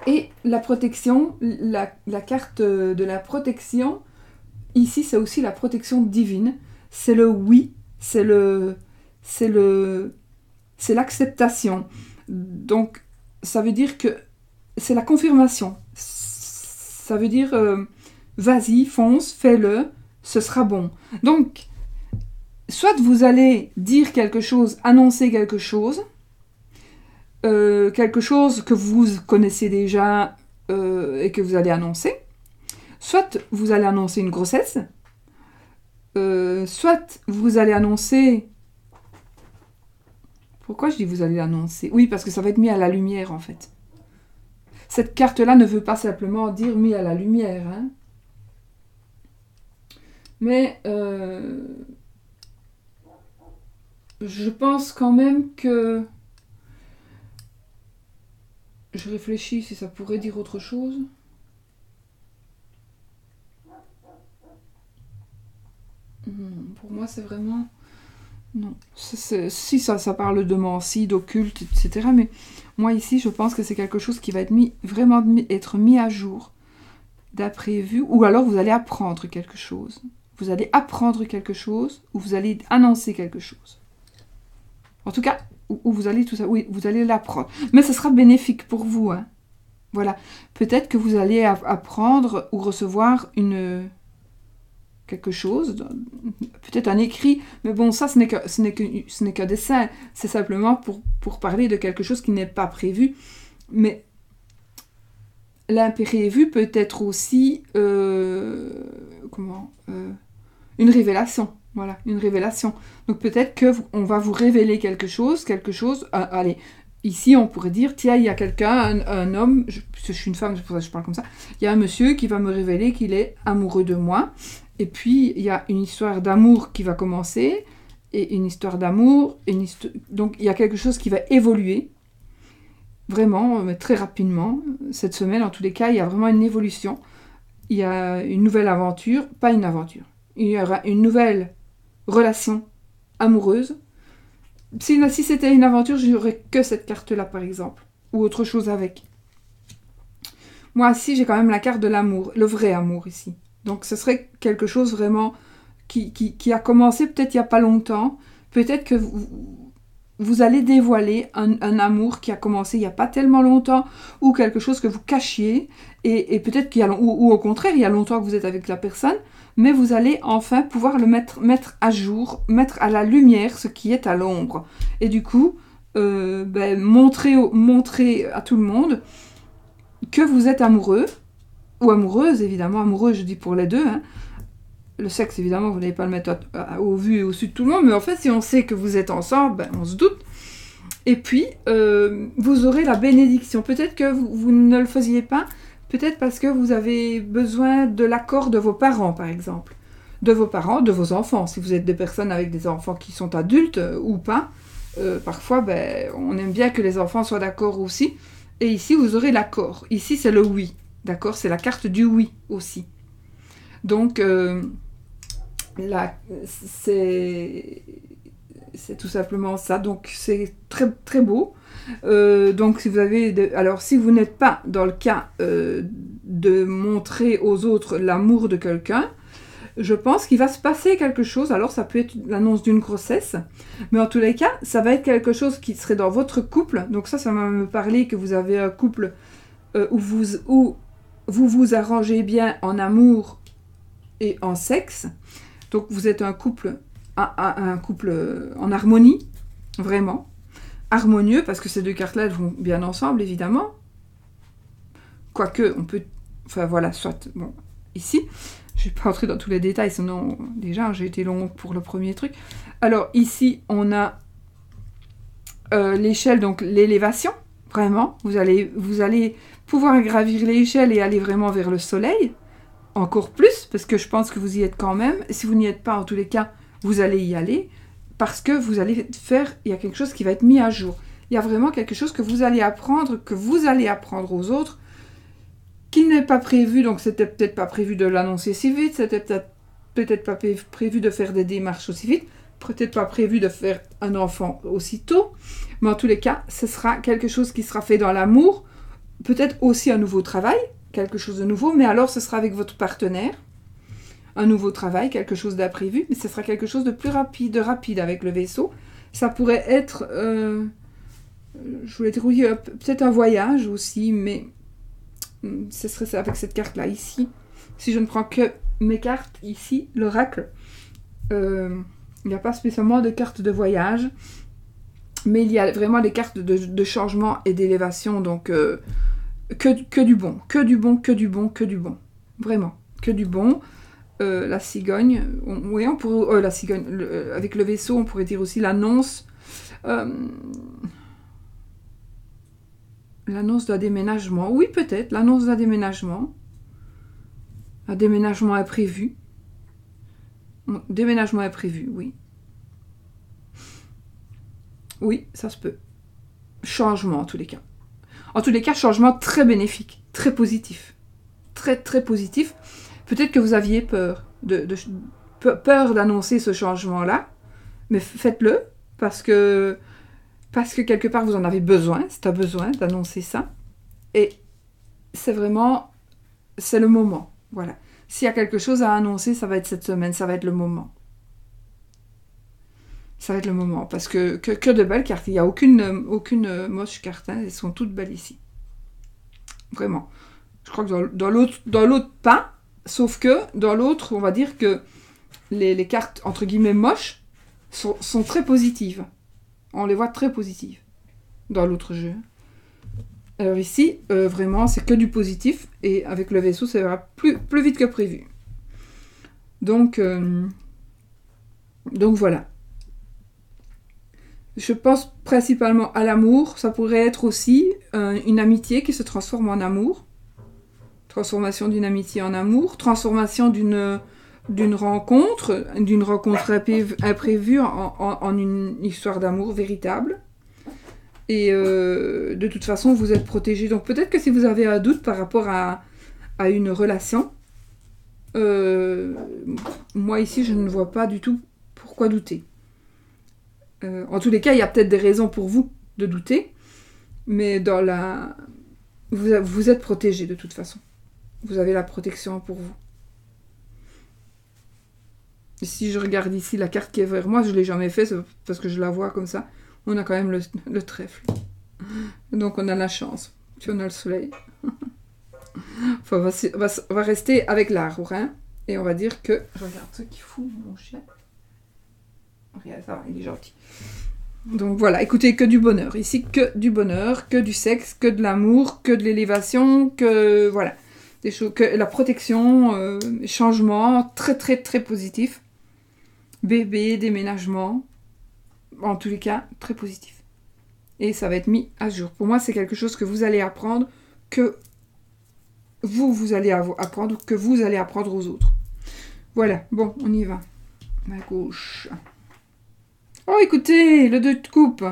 Et la protection, la carte de la protection, ici c'est aussi la protection divine. C'est le oui, c'est l'acceptation. Donc ça veut dire que c'est la confirmation. Ça veut dire vas-y, fonce, fais-le, ce sera bon. Donc, soit vous allez dire quelque chose, annoncer quelque chose que vous connaissez déjà et que vous allez annoncer. Soit vous allez annoncer une grossesse, soit vous allez annoncer... Pourquoi je dis vous allez l'annoncer? Oui, parce que ça va être mis à la lumière, en fait. Cette carte-là ne veut pas simplement dire mis à la lumière, hein. Mais je pense quand même que... Je réfléchis si ça pourrait dire autre chose. Pour moi, c'est vraiment... Non. Si ça parle de mensie, d'occulte, etc. Mais moi, ici, je pense que c'est quelque chose qui va être être mis à jour d'imprévu. Ou alors, vous allez apprendre quelque chose. Vous allez apprendre quelque chose ou vous allez annoncer quelque chose. En tout cas, où vous allez tout ça, oui, vous allez l'apprendre. Mais ce sera bénéfique pour vous, hein. Voilà. Peut-être que vous allez apprendre ou recevoir quelque chose, peut-être un écrit, mais bon, ça, ce n'est qu'un dessin. C'est simplement pour parler de quelque chose qui n'est pas prévu. Mais l'imprévu peut être aussi une révélation. Voilà, une révélation. Donc peut-être qu'on va vous révéler quelque chose, allez, ici on pourrait dire, tiens, il y a quelqu'un, un homme, je suis une femme, c'est pour ça que je parle comme ça, il y a un monsieur qui va me révéler qu'il est amoureux de moi, et puis il y a une histoire d'amour qui va commencer, et une histoire d'amour, donc il y a quelque chose qui va évoluer, vraiment, mais très rapidement. Cette semaine, en tous les cas, il y a vraiment une évolution. Il y a une nouvelle aventure, pas une aventure. Il y aura une nouvelle relation amoureuse. Si c'était une aventure, je n'aurais que cette carte-là, par exemple. Ou autre chose avec. Moi, ici, j'ai quand même la carte de l'amour. Le vrai amour, ici. Donc, ce serait quelque chose vraiment qui a commencé peut-être il n'y a pas longtemps. Peut-être que vous allez dévoiler un amour qui a commencé il n'y a pas tellement longtemps, ou quelque chose que vous cachiez, et peut-être ou au contraire, il y a longtemps que vous êtes avec la personne, mais vous allez enfin pouvoir le mettre à jour, mettre à la lumière ce qui est à l'ombre. Et du coup, montrer à tout le monde que vous êtes amoureux, ou amoureuse, évidemment, amoureux, je dis pour les deux, hein. Le sexe, évidemment, vous n'allez pas le mettre au vu et au su de tout le monde, mais en fait, si on sait que vous êtes ensemble, on se doute. Et puis, vous aurez la bénédiction. Peut-être que vous ne le faisiez pas, peut-être parce que vous avez besoin de l'accord de vos parents, par exemple. De vos parents, de vos enfants. Si vous êtes des personnes avec des enfants qui sont adultes ou pas, parfois, on aime bien que les enfants soient d'accord aussi. Et ici, vous aurez l'accord. Ici, c'est le oui. D'accord? C'est la carte du oui aussi. Donc, c'est tout simplement ça. Donc, c'est très, très beau. Donc, si vous avez... Alors, si vous n'êtes pas dans le cas de montrer aux autres l'amour de quelqu'un, je pense qu'il va se passer quelque chose. Alors, ça peut être l'annonce d'une grossesse. Mais en tous les cas, ça va être quelque chose qui serait dans votre couple. Donc, ça va me parler que vous avez un couple où vous arrangez bien en amour et en sexe. Donc vous êtes un couple en harmonie, vraiment. Harmonieux, parce que ces deux cartes-là, elles vont bien ensemble, évidemment. Quoique, on peut... Enfin voilà, soit... Bon, ici, je ne vais pas entrer dans tous les détails, sinon, déjà, j'ai été long pour le premier truc. Alors, ici, on a l'échelle, donc l'élévation, vraiment. Vous allez pouvoir gravir l'échelle et aller vraiment vers le soleil. Encore plus, parce que je pense que vous y êtes quand même. Si vous n'y êtes pas, en tous les cas, vous allez y aller. Parce que vous allez il y a quelque chose qui va être mis à jour. Il y a vraiment quelque chose que vous allez apprendre aux autres, qui n'est pas prévu. Donc, c'était peut-être pas prévu de l'annoncer si vite. C'était peut-être pas prévu de faire des démarches aussi vite. Peut-être pas prévu de faire un enfant aussitôt. Mais en tous les cas, ce sera quelque chose qui sera fait dans l'amour. Peut-être aussi un nouveau travail. Quelque chose de nouveau, mais alors ce sera avec votre partenaire, un nouveau travail, quelque chose d'imprévu, mais ce sera quelque chose de plus rapide avec le vaisseau. Ça pourrait être, je voulais dire, oui, peut-être un voyage aussi, mais ce serait ça avec cette carte-là, ici. Si je ne prends que mes cartes, ici, l'oracle, il n'y a pas spécialement de cartes de voyage, mais il y a vraiment des cartes de changement et d'élévation, donc... que du bon, vraiment, que du bon. la cigogne. Oui, on pourrait... la cigogne. Avec le vaisseau, on pourrait dire aussi l'annonce. L'annonce d'un déménagement. Oui, peut-être. L'annonce d'un déménagement. Un déménagement imprévu. Déménagement imprévu, oui. Oui, ça se peut. Changement, en tous les cas. En tous les cas, changement très bénéfique, très positif. Très, très positif. Peut-être que vous aviez peur peur d'annoncer ce changement-là, mais faites-le, parce que quelque part, vous en avez besoin, c'est un besoin d'annoncer ça. Et c'est vraiment... c'est le moment, voilà. S'il y a quelque chose à annoncer, ça va être cette semaine, ça va être le moment. Ça va être le moment, parce que de belles cartes. Il n'y a aucune moche carte, hein. Elles sont toutes belles ici. Vraiment. Je crois que dans l'autre, pas, sauf que dans l'autre, on va dire que les cartes, entre guillemets, moches, sont très positives. On les voit très positives dans l'autre jeu. Alors ici, vraiment, c'est que du positif, et avec le vaisseau, ça va plus vite que prévu. Donc voilà. Je pense principalement à l'amour. Ça pourrait être aussi une amitié qui se transforme en amour. Transformation d'une amitié en amour. Transformation d'une rencontre imprévue en une histoire d'amour véritable. Et de toute façon, vous êtes protégé. Donc peut-être que si vous avez un doute par rapport à une relation, moi ici, je ne vois pas du tout pourquoi douter. En tous les cas, il y a peut-être des raisons pour vous de douter, mais vous êtes protégé de toute façon. Vous avez la protection pour vous. Et si je regarde ici la carte qui est vers moi, je ne l'ai jamais fait, c'est parce que je la vois comme ça. On a quand même le trèfle. Donc on a la chance. Puis on a le soleil. Enfin, on va rester avec l'arbre, hein, et on va dire que... Je regarde ce qu'il fout, mon chien. Regarde, ça va, il est gentil. Donc voilà, écoutez, que du bonheur. Ici, que du bonheur, que du sexe, que de l'amour, que de l'élévation, que... voilà. Des choses, que la protection, changement, très très très positif. Bébé, déménagement. En tous les cas, très positif. Et ça va être mis à jour. Pour moi, c'est quelque chose que vous allez apprendre, que vous allez apprendre, que vous allez apprendre aux autres. Voilà, bon, on y va. À gauche. Oh, écoutez, le 2 de coupe.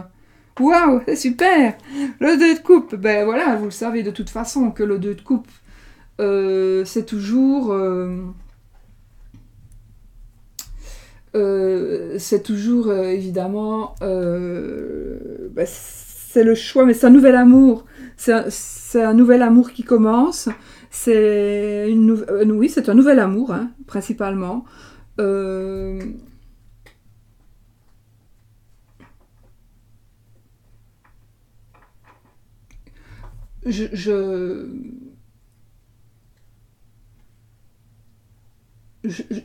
Waouh, c'est super. Le 2 de coupe, ben voilà, vous le savez de toute façon que le 2 de coupe, c'est toujours... évidemment... ben, c'est le choix, mais c'est un nouvel amour. C'est un nouvel amour qui commence. Oui, c'est un nouvel amour, hein, principalement.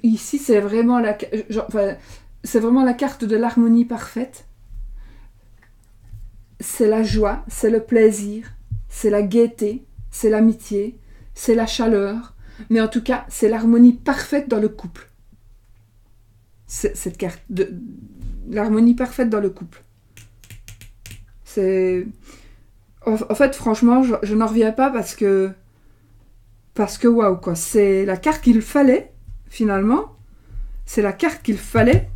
Ici, c'est vraiment c'est vraiment la carte de l'harmonie parfaite. C'est la joie, c'est le plaisir, c'est la gaieté, c'est l'amitié, c'est la chaleur. Mais en tout cas, c'est l'harmonie parfaite dans le couple. Cette carte de l'harmonie parfaite dans le couple. En fait, franchement, je n'en reviens pas parce que waouh, quoi. C'est la carte qu'il fallait, finalement. C'est la carte qu'il fallait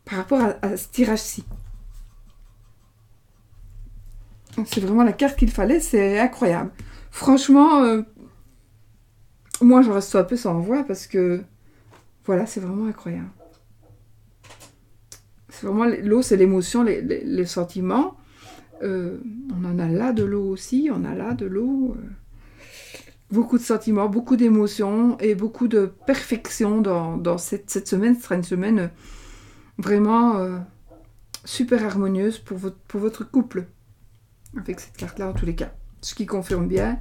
par rapport à ce tirage-ci. C'est vraiment la carte qu'il fallait, c'est incroyable. Franchement, moi, je reste un peu sans voix parce que, voilà, c'est vraiment incroyable. C'est vraiment l'eau, c'est l'émotion, les sentiments. On en a là de l'eau aussi, on a là de l'eau. Beaucoup de sentiments, beaucoup d'émotions et beaucoup de perfection dans cette semaine. Ce sera une semaine vraiment super harmonieuse pour votre couple. Avec cette carte-là, en tous les cas. Ce qui confirme bien,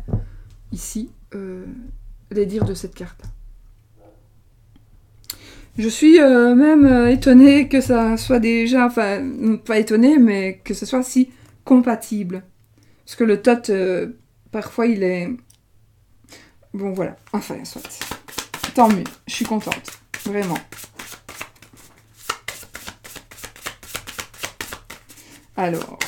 ici, les dires de cette carte. Je suis même étonnée que ça soit déjà... Enfin, pas étonnée, mais que ce soit si compatible. Parce que le tot, parfois, il est... Bon, voilà. Enfin, soit. Tant mieux, je suis contente, vraiment. Alors,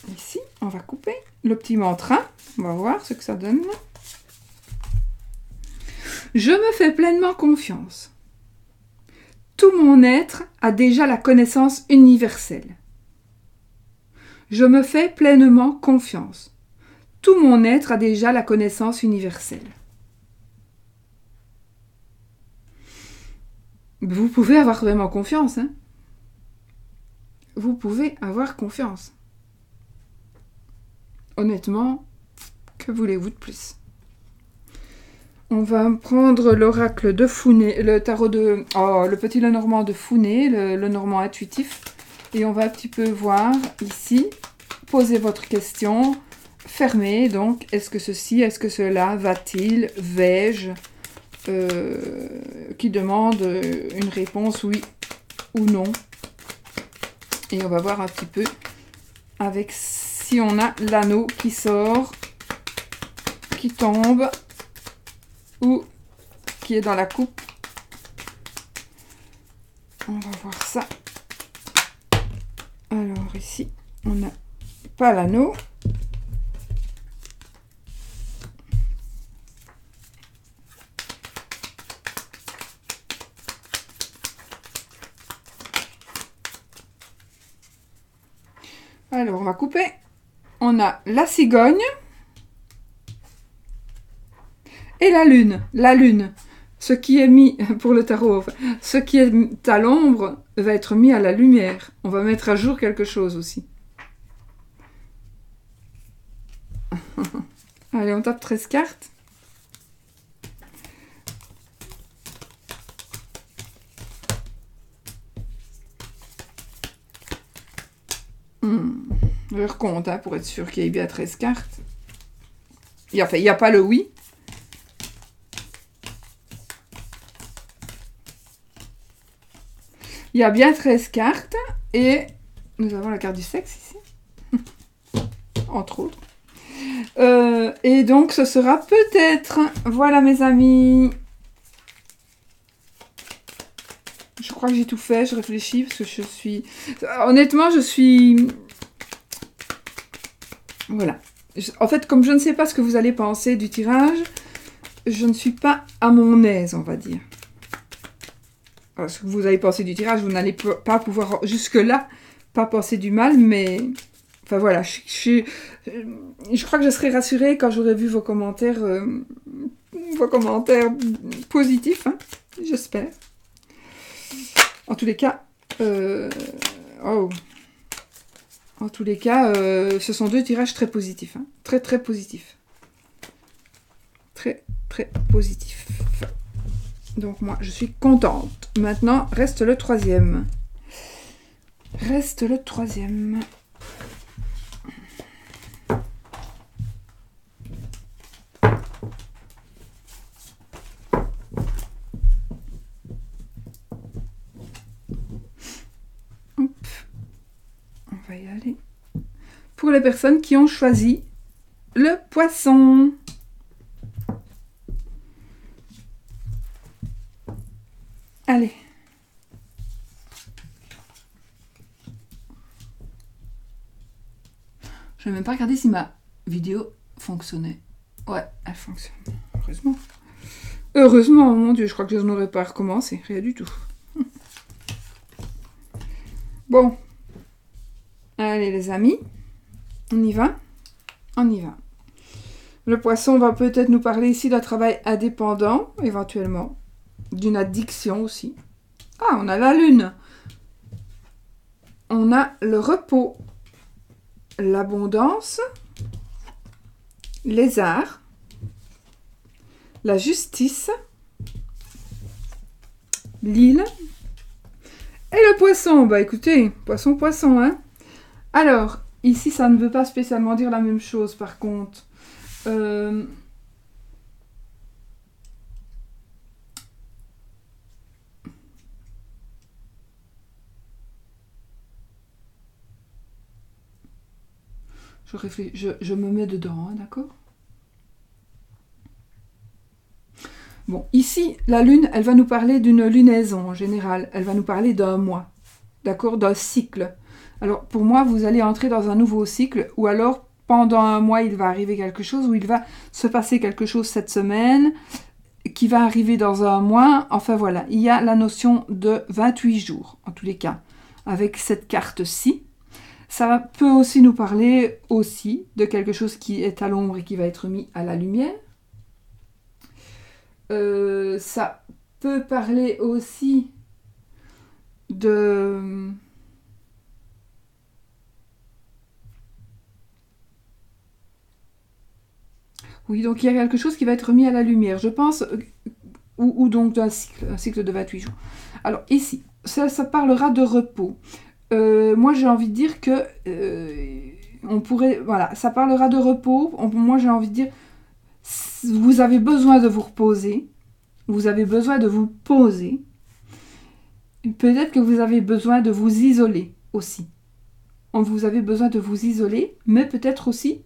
ici, on va couper le petit mantra. On va voir ce que ça donne. Je me fais pleinement confiance. Tout mon être a déjà la connaissance universelle. Je me fais pleinement confiance. Tout mon être a déjà la connaissance universelle. Vous pouvez avoir vraiment confiance, hein? Vous pouvez avoir confiance. Honnêtement, que voulez-vous de plus? On va prendre l'oracle de Founé, le tarot de... Oh, le petit Lenormand de Founé, le Normand intuitif. Et on va un petit peu voir ici. Posez votre question. Fermez, donc. Est-ce que ceci, est-ce que cela, va-t-il, vais-je qui demande une réponse oui ou non. Et on va voir un petit peu avec si on a l'anneau qui sort, qui tombe ou qui est dans la coupe. On va voir ça. Alors ici, on n'a pas l'anneau. Alors, on va couper. On a la cigogne et la lune. La lune, ce qui est mis pour le tarot, enfin, ce qui est à l'ombre va être mis à la lumière. On va mettre à jour quelque chose aussi. Allez, on tape 13 cartes. Je recompte hein, pour être sûr qu'il y ait bien 13 cartes. Il n'y a pas le oui. Il y a bien 13 cartes. Et nous avons la carte du sexe ici. Entre autres. Et donc, ce sera peut-être... Voilà, mes amis. Je crois que j'ai tout fait. Je réfléchis parce que je suis... Honnêtement, je suis... Voilà. En fait, comme je ne sais pas ce que vous allez penser du tirage, je ne suis pas à mon aise, on va dire. Alors, ce que vous avez pensé du tirage, vous n'allez pas pouvoir, jusque-là, pas penser du mal, mais... Enfin, voilà, je crois que je serai rassurée quand j'aurai vu vos commentaires positifs, hein, j'espère. En tous les cas... En tous les cas, ce sont deux tirages très positifs. Hein. Très, très positifs. Très, très positifs. Donc, moi, je suis contente. Maintenant, reste le troisième. Reste le troisième. Hop. On va y aller. Pour les personnes qui ont choisi le poisson. Allez. Je vais même pas regarder si ma vidéo fonctionnait. Ouais, elle fonctionne. Heureusement. Heureusement, mon Dieu, je crois que je n'aurais pas recommencé. Rien du tout. Bon. Allez, les amis. On y va? On y va. Le poisson va peut-être nous parler ici d'un travail indépendant, éventuellement. D'une addiction aussi. Ah, on a la lune. On a le repos. L'abondance. Les arts. La justice. L'île. Et le poisson. Bah écoutez, poisson, poisson, hein. Alors, ici, ça ne veut pas spécialement dire la même chose, par contre. Je réfléchis, je me mets dedans, hein, d'accord? Bon, ici, la lune, elle va nous parler d'une lunaison en général. Elle va nous parler d'un mois, d'accord, d'un cycle. Alors, pour moi, vous allez entrer dans un nouveau cycle, ou alors, pendant un mois, il va arriver quelque chose, ou il va se passer quelque chose cette semaine, qui va arriver dans un mois. Enfin, voilà, il y a la notion de 28 jours, en tous les cas, avec cette carte-ci. Ça peut aussi nous parler aussi de quelque chose qui est à l'ombre et qui va être mis à la lumière. Ça peut parler aussi de... Oui, donc il y a quelque chose qui va être mis à la lumière, je pense, ou donc d'un cycle, un cycle de 28 jours. Alors ici, ça parlera de repos. Moi, j'ai envie de dire que on pourrait, voilà, ça parlera de repos. Moi, j'ai envie de dire, vous avez besoin de vous reposer, vous avez besoin de vous poser. Peut-être que vous avez besoin de vous isoler aussi. Vous avez besoin de vous isoler, mais peut-être aussi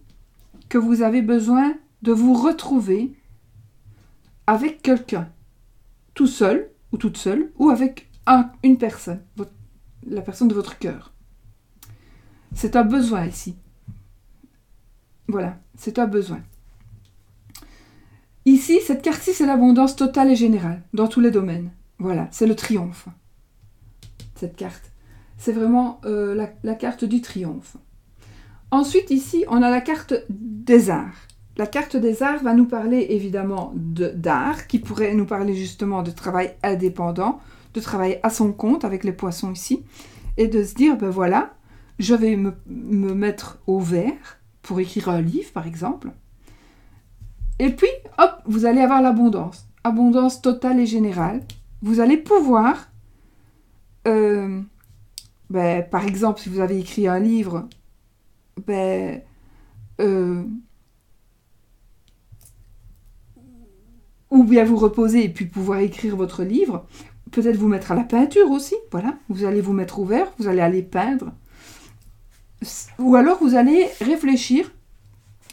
que vous avez besoin de vous retrouver avec quelqu'un, tout seul ou toute seule, ou avec une personne, la personne de votre cœur. C'est un besoin ici. Voilà, c'est un besoin. Ici, cette carte-ci, c'est l'abondance totale et générale, dans tous les domaines. Voilà, c'est le triomphe, cette carte. C'est vraiment la carte du triomphe. Ensuite, ici, on a la carte des arts. La carte des arts va nous parler évidemment d'art, qui pourrait nous parler justement de travail indépendant, de travail à son compte avec les poissons ici, et de se dire, ben voilà, je vais me mettre au vert pour écrire un livre, par exemple. Et puis, hop, vous allez avoir l'abondance. Abondance totale et générale. Vous allez pouvoir, par exemple, si vous avez écrit un livre, ou bien vous reposer et puis pouvoir écrire votre livre. Peut-être vous mettre à la peinture aussi, voilà. Vous allez vous mettre au vert, vous allez aller peindre. Ou alors vous allez réfléchir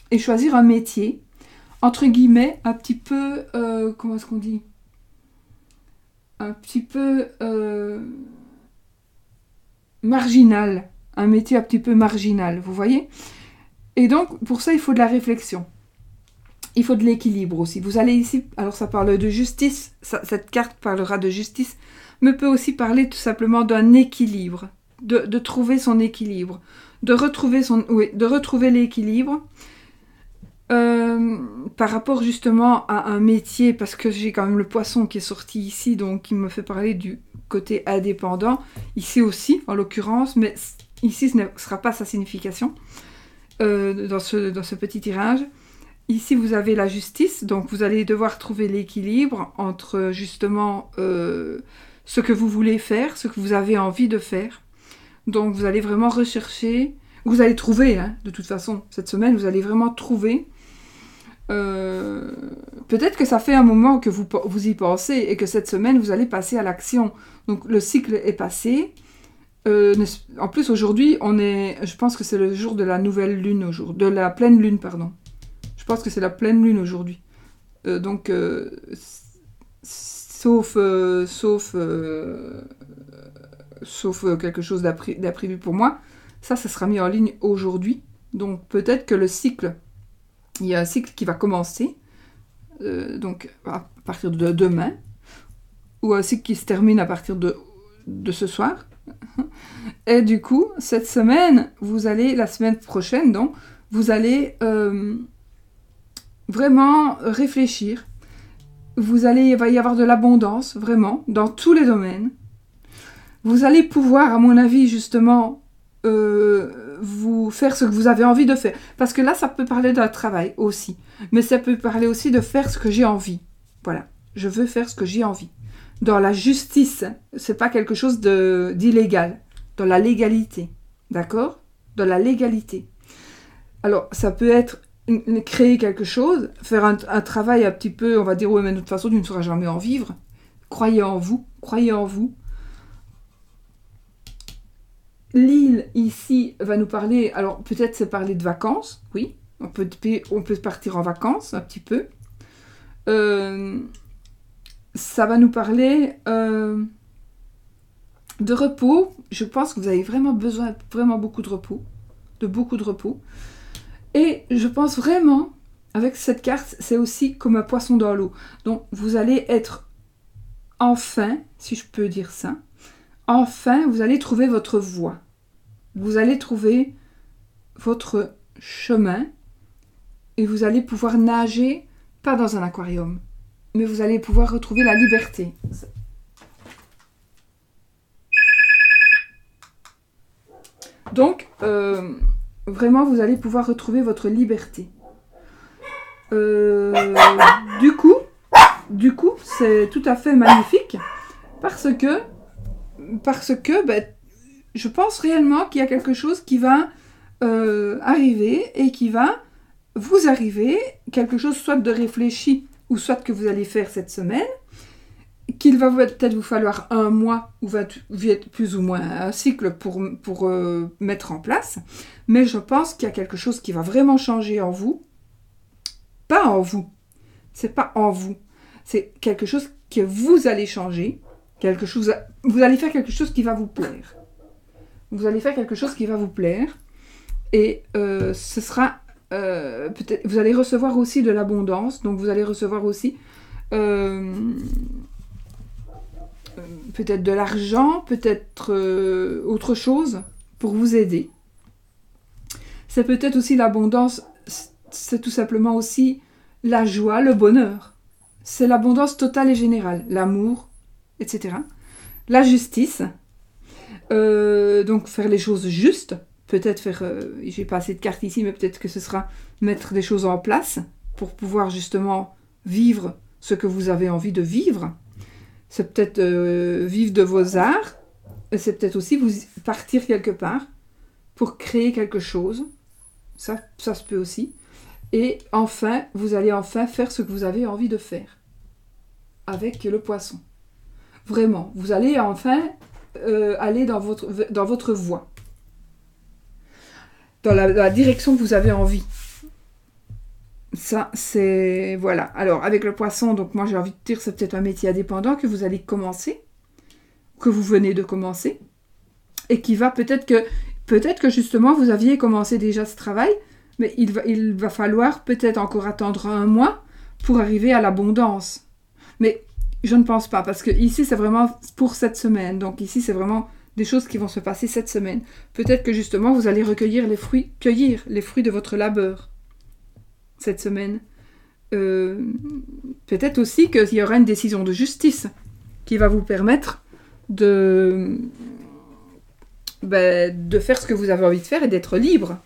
et choisir un métier, entre guillemets, un petit peu, comment est-ce qu'on dit ? Un petit peu marginal. Un métier un petit peu marginal, vous voyez ? Et donc, pour ça, il faut de la réflexion. Il faut de l'équilibre aussi. Vous allez ici, alors ça parle de justice, cette carte parlera de justice, mais peut aussi parler tout simplement d'un équilibre, de trouver son équilibre, de retrouver l'équilibre par rapport justement à un métier, parce que j'ai quand même le poisson qui est sorti ici, donc qui me fait parler du côté indépendant, ici aussi en l'occurrence, mais ici ce ne sera pas sa signification dans ce petit tirage. Ici, vous avez la justice, donc vous allez devoir trouver l'équilibre entre justement ce que vous voulez faire, ce que vous avez envie de faire. Donc, vous allez vraiment rechercher, vous allez trouver, hein, de toute façon, cette semaine, vous allez vraiment trouver. Peut-être que ça fait un moment que vous y pensez et que cette semaine, vous allez passer à l'action. Donc, le cycle est passé. En plus, aujourd'hui, je pense que c'est le jour de la nouvelle lune, de la pleine lune, pardon. Je pense que c'est la pleine lune aujourd'hui. Donc, sauf quelque chose d'imprévu pour moi, ça sera mis en ligne aujourd'hui. Donc, peut-être que il y a un cycle qui va commencer, donc à partir de demain, ou un cycle qui se termine à partir de ce soir. Et du coup, cette semaine, la semaine prochaine, donc, vous allez vraiment réfléchir. Il va y avoir de l'abondance, vraiment, dans tous les domaines. Vous allez pouvoir, à mon avis, justement, vous faire ce que vous avez envie de faire. Parce que là, ça peut parler d'un travail aussi. Mais ça peut parler aussi de faire ce que j'ai envie. Voilà. Je veux faire ce que j'ai envie. Dans la justice, c'est pas quelque chose d'illégal. Dans la légalité. D'accord ? Dans la légalité. Alors, ça peut être créer quelque chose, faire un travail un petit peu, on va dire, ouais, mais de toute façon, tu ne sauras jamais en vivre. Croyez en vous, croyez en vous. L'île, ici, va nous parler, alors peut-être c'est parler de vacances, oui, on peut partir en vacances un petit peu. ça va nous parler de repos. Je pense que vous avez vraiment besoin, vraiment beaucoup de repos. Beaucoup de repos. Et je pense vraiment, avec cette carte, c'est aussi comme un poisson dans l'eau. Donc, vous allez être enfin, si je peux dire ça, enfin, vous allez trouver votre voie. Vous allez trouver votre chemin et vous allez pouvoir nager, pas dans un aquarium, mais vous allez pouvoir retrouver la liberté. Donc, vraiment, vous allez pouvoir retrouver votre liberté. Du coup, c'est tout à fait magnifique parce que je pense réellement qu'il y a quelque chose qui va arriver et qui va vous arriver, quelque chose soit de réfléchi ou soit que vous allez faire cette semaine, qu'il va peut-être vous falloir un mois ou plus ou moins un cycle pour mettre en place, mais je pense qu'il y a quelque chose qui va vraiment changer en vous, pas en vous, c'est pas en vous, c'est quelque chose que vous allez changer, vous allez faire quelque chose qui va vous plaire. Vous allez faire quelque chose qui va vous plaire et ce sera peut-être, vous allez recevoir aussi de l'abondance, donc vous allez recevoir aussi peut-être de l'argent, peut-être autre chose pour vous aider. C'est peut-être aussi l'abondance, c'est tout simplement aussi la joie, le bonheur. C'est l'abondance totale et générale, l'amour, etc. La justice, donc faire les choses justes, peut-être faire, j'ai pas assez de cartes ici, mais peut-être que ce sera mettre des choses en place pour pouvoir justement vivre ce que vous avez envie de vivre. C'est peut-être vivre de vos arts, et c'est peut-être aussi vous partir quelque part pour créer quelque chose. Ça se peut aussi. Et enfin, vous allez enfin faire ce que vous avez envie de faire avec le poisson. Vraiment, vous allez enfin aller dans votre voie, dans la direction que vous avez envie. Ça, c'est... Voilà. Alors, avec le poisson, donc moi j'ai envie de dire, c'est peut-être un métier indépendant que vous allez commencer, que vous venez de commencer, et qui va peut-être que justement vous aviez commencé déjà ce travail, mais il va falloir peut-être encore attendre un mois pour arriver à l'abondance. Mais je ne pense pas, parce que ici c'est vraiment pour cette semaine, donc ici c'est vraiment des choses qui vont se passer cette semaine. Peut-être que justement vous allez cueillir les fruits de votre labeur cette semaine. Peut-être aussi qu'il y aura une décision de justice qui va vous permettre de faire ce que vous avez envie de faire et d'être libre.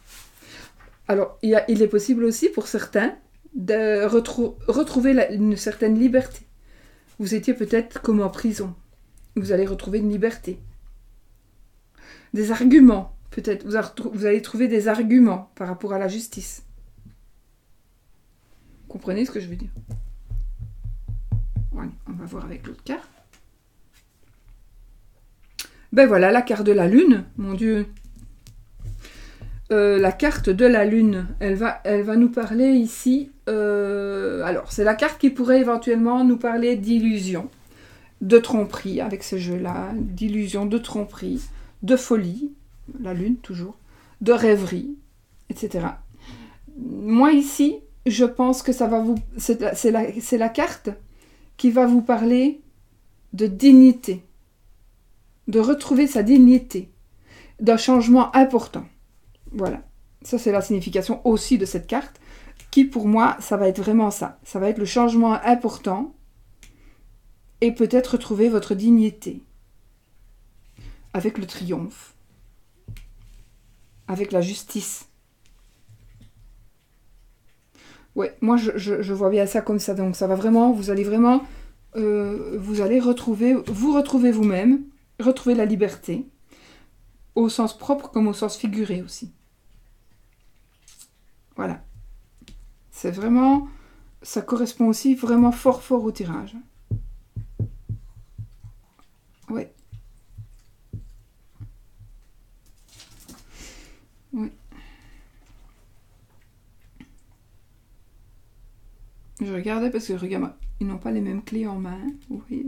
Alors, il est possible aussi pour certains de retrouver une certaine liberté. Vous étiez peut-être comme en prison. Vous allez retrouver une liberté. Des arguments, peut-être. Vous allez trouver des arguments par rapport à la justice. Vous comprenez ce que je veux dire? Allez, on va voir avec l'autre carte. Ben voilà, la carte de la lune, mon Dieu. La carte de la lune, elle va nous parler ici. Alors, c'est la carte qui pourrait éventuellement nous parler d'illusion, de tromperie avec ce jeu-là, d'illusion, de tromperie, de folie, la lune toujours, de rêverie, etc. Moi ici, je pense que ça va vous, c'est la carte qui va vous parler de dignité, de retrouver sa dignité, d'un changement important. Voilà, ça c'est la signification aussi de cette carte, qui pour moi, ça va être vraiment ça. Ça va être le changement important et peut-être retrouver votre dignité avec le triomphe, avec la justice. Ouais, moi je vois bien ça comme ça, donc ça va vraiment, vous allez retrouver vous-même, retrouver la liberté, au sens propre comme au sens figuré aussi. Voilà. C'est vraiment, ça correspond aussi vraiment fort au tirage. Ouais. Oui. Je regardais parce que regarde, ils n'ont pas les mêmes clés en main, vous voyez.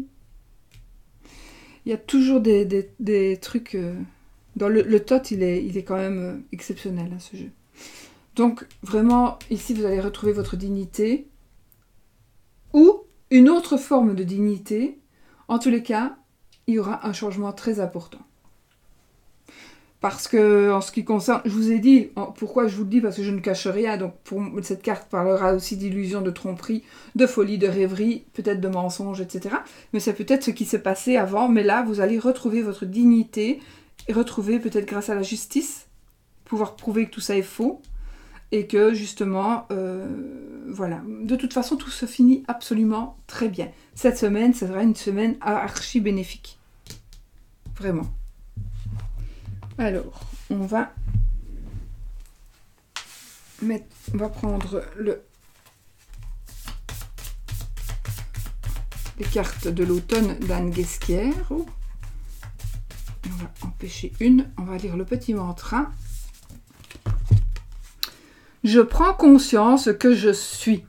Il y a toujours des trucs... Dans le tot, il est quand même exceptionnel, hein, ce jeu. Donc, vraiment, ici, vous allez retrouver votre dignité ou une autre forme de dignité. En tous les cas, il y aura un changement très important. Parce que, en ce qui concerne, je vous ai dit, pourquoi je vous le dis, parce que je ne cache rien, donc cette carte parlera aussi d'illusion, de tromperie, de folie, de rêverie, peut-être de mensonge, etc. Mais c'est peut-être ce qui s'est passé avant, mais là, vous allez retrouver votre dignité, et retrouver peut-être grâce à la justice, pouvoir prouver que tout ça est faux, et que justement, voilà, de toute façon, tout se finit absolument très bien. Cette semaine, c'est vrai, une semaine archi bénéfique. Vraiment. Alors, on va prendre les cartes de l'automne d'Anne Guesquière. Oh. On va en pêcher une. On va lire le petit mantra. Je prends conscience que je suis.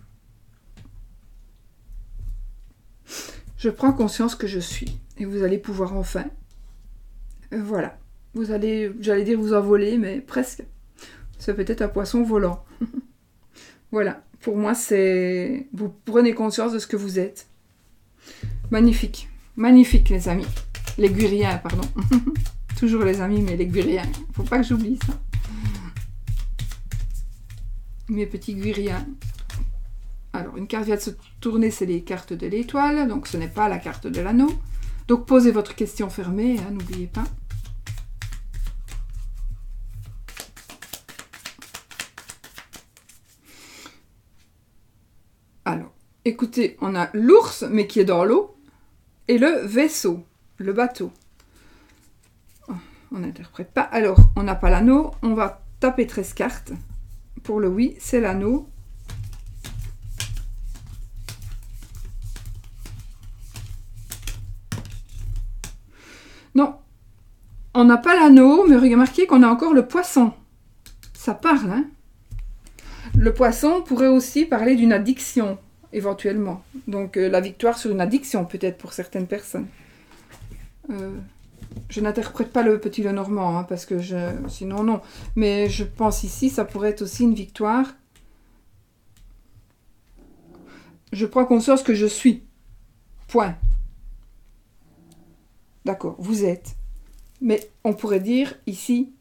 Je prends conscience que je suis. Et vous allez pouvoir enfin... voilà. Vous allez, j'allais dire vous envoler, mais presque. C'est peut-être un poisson volant. Voilà. Pour moi, c'est... Vous prenez conscience de ce que vous êtes. Magnifique. Magnifique, les amis. Les guiriens, pardon. Toujours les amis, mais les guiriens. Faut pas que j'oublie ça. Mes petits guiriens. Alors, une carte vient de se tourner, c'est les cartes de l'étoile. Donc, ce n'est pas la carte de l'anneau. Donc, posez votre question fermée, hein, n'oubliez pas. Alors, écoutez, on a l'ours, mais qui est dans l'eau, et le vaisseau, le bateau. On n'interprète pas. Alors, on n'a pas l'anneau, on va taper 13 cartes. Pour le oui, c'est l'anneau. Non, on n'a pas l'anneau, mais remarquez qu'on a encore le poisson. Ça parle, hein? Le poisson pourrait aussi parler d'une addiction, éventuellement. Donc, la victoire sur une addiction, peut-être, pour certaines personnes. Je n'interprète pas le petit Lenormand, hein, parce que sinon, non. Mais je pense ici, ça pourrait être aussi une victoire. Je prends conscience que je suis. Point. D'accord, vous êtes. Mais on pourrait dire, ici,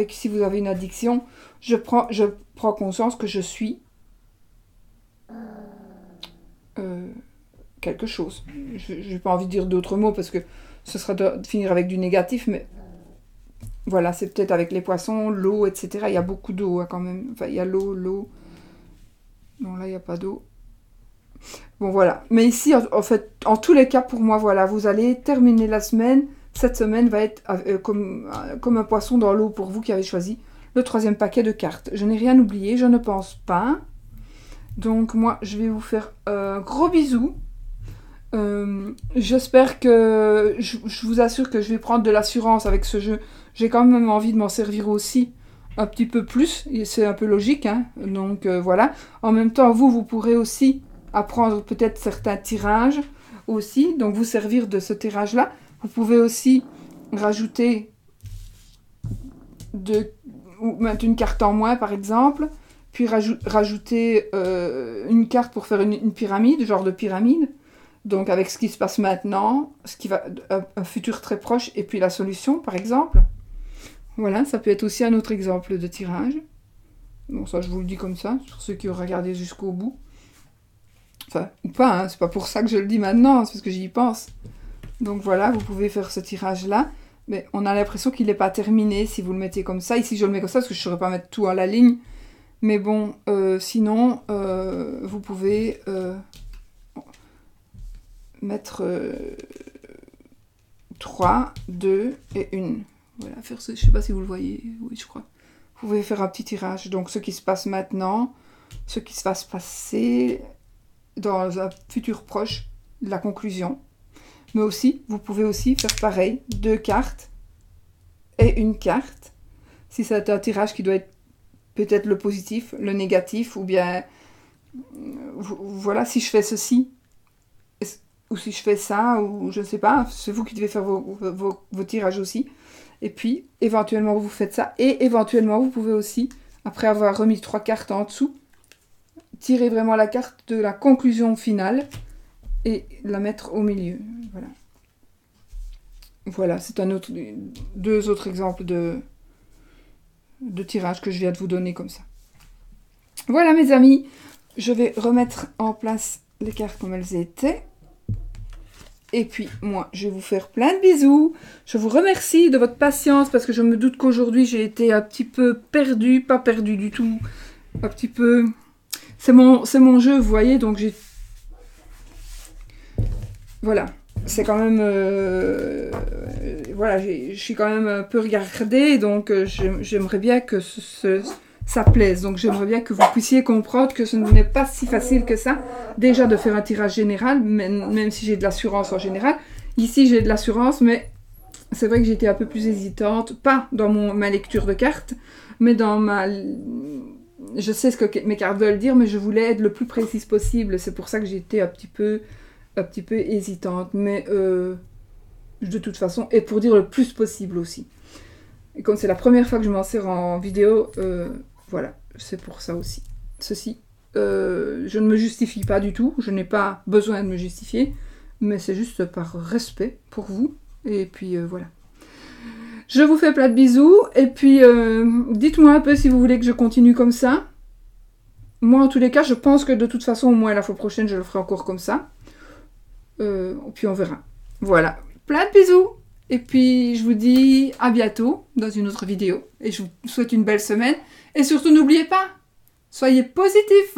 si vous avez une addiction, je prends conscience que je suis quelque chose. Je n'ai pas envie de dire d'autres mots parce que ce sera de finir avec du négatif, mais voilà, c'est peut-être avec les poissons, l'eau, etc. Il y a beaucoup d'eau, hein, quand même. Enfin, il y a l'eau. Non, là, il n'y a pas d'eau. Bon, voilà. Mais ici, en fait, en tous les cas, pour moi, voilà, vous allez terminer la semaine. Cette semaine va être comme un poisson dans l'eau pour vous qui avez choisi le 3e paquet de cartes. Je n'ai rien oublié, je ne pense pas. Donc moi, je vais vous faire un gros bisou. J'espère que... Je vous assure que je vais prendre de l'assurance avec ce jeu. J'ai quand même envie de m'en servir aussi un petit peu plus. C'est un peu logique, hein. Donc voilà. En même temps, vous pourrez aussi apprendre peut-être certains tirages aussi. Donc vous servir de ce tirage-là. Vous pouvez aussi rajouter ou mettre une carte en moins, par exemple, puis rajouter une carte pour faire une pyramide, genre de pyramide, donc avec ce qui se passe maintenant, un futur très proche, et puis la solution, par exemple. Voilà, ça peut être aussi un autre exemple de tirage. Bon, ça, je vous le dis comme ça, pour ceux qui ont regardé jusqu'au bout. Enfin, ou pas, hein, c'est pas pour ça que je le dis maintenant, c'est parce que j'y pense. Donc voilà, vous pouvez faire ce tirage-là. Mais on a l'impression qu'il n'est pas terminé si vous le mettez comme ça. Ici, je le mets comme ça parce que je ne saurais pas mettre tout à la ligne. Mais bon, sinon, vous pouvez mettre 3, 2 et 1. Voilà, je ne sais pas si vous le voyez. Oui, je crois. Vous pouvez faire un petit tirage. Donc, ce qui se passe maintenant, ce qui va se passer dans un futur proche, la conclusion. Mais aussi, vous pouvez aussi faire pareil, 2 cartes et une carte. Si c'est un tirage qui doit être peut-être le positif, le négatif, ou bien voilà, si je fais ceci, ou si je fais ça, ou je ne sais pas, c'est vous qui devez faire vos tirages aussi. Et puis, éventuellement, vous faites ça. Et éventuellement, vous pouvez aussi, après avoir remis 3 cartes en dessous, tirer vraiment la carte de la conclusion finale et la mettre au milieu. Voilà. Voilà, c'est deux autres exemples de tirage que je viens de vous donner comme ça. Voilà, mes amis. Je vais remettre en place les cartes comme elles étaient. Et puis, moi, je vais vous faire plein de bisous. Je vous remercie de votre patience parce que je me doute qu'aujourd'hui, j'ai été un petit peu perdue. Pas perdue du tout. Un petit peu... C'est mon jeu, vous voyez, donc j'ai... Voilà. C'est quand même... voilà, je suis quand même un peu regardée, donc j'aimerais bien que ça plaise. Donc j'aimerais bien que vous puissiez comprendre que ce n'est pas si facile que ça, déjà de faire un tirage général, même si j'ai de l'assurance en général. Ici j'ai de l'assurance, mais c'est vrai que j'étais un peu plus hésitante, pas dans ma lecture de cartes, mais dans ma... Je sais ce que mes cartes veulent dire, mais je voulais être le plus précise possible. C'est pour ça que j'étais un petit peu hésitante, mais de toute façon, et pour dire le plus possible aussi. Et comme c'est la première fois que je m'en sers en vidéo, voilà, c'est pour ça aussi. Ceci, je ne me justifie pas du tout, je n'ai pas besoin de me justifier, mais c'est juste par respect pour vous, et puis voilà. Je vous fais plein de bisous, et puis dites-moi un peu si vous voulez que je continue comme ça. Moi, en tous les cas, je pense que de toute façon, au moins la fois prochaine, je le ferai encore comme ça. Puis on verra. Voilà, plein de bisous. Et puis je vous dis à bientôt dans une autre vidéo. Et je vous souhaite une belle semaine. Et surtout n'oubliez pas, soyez positifs.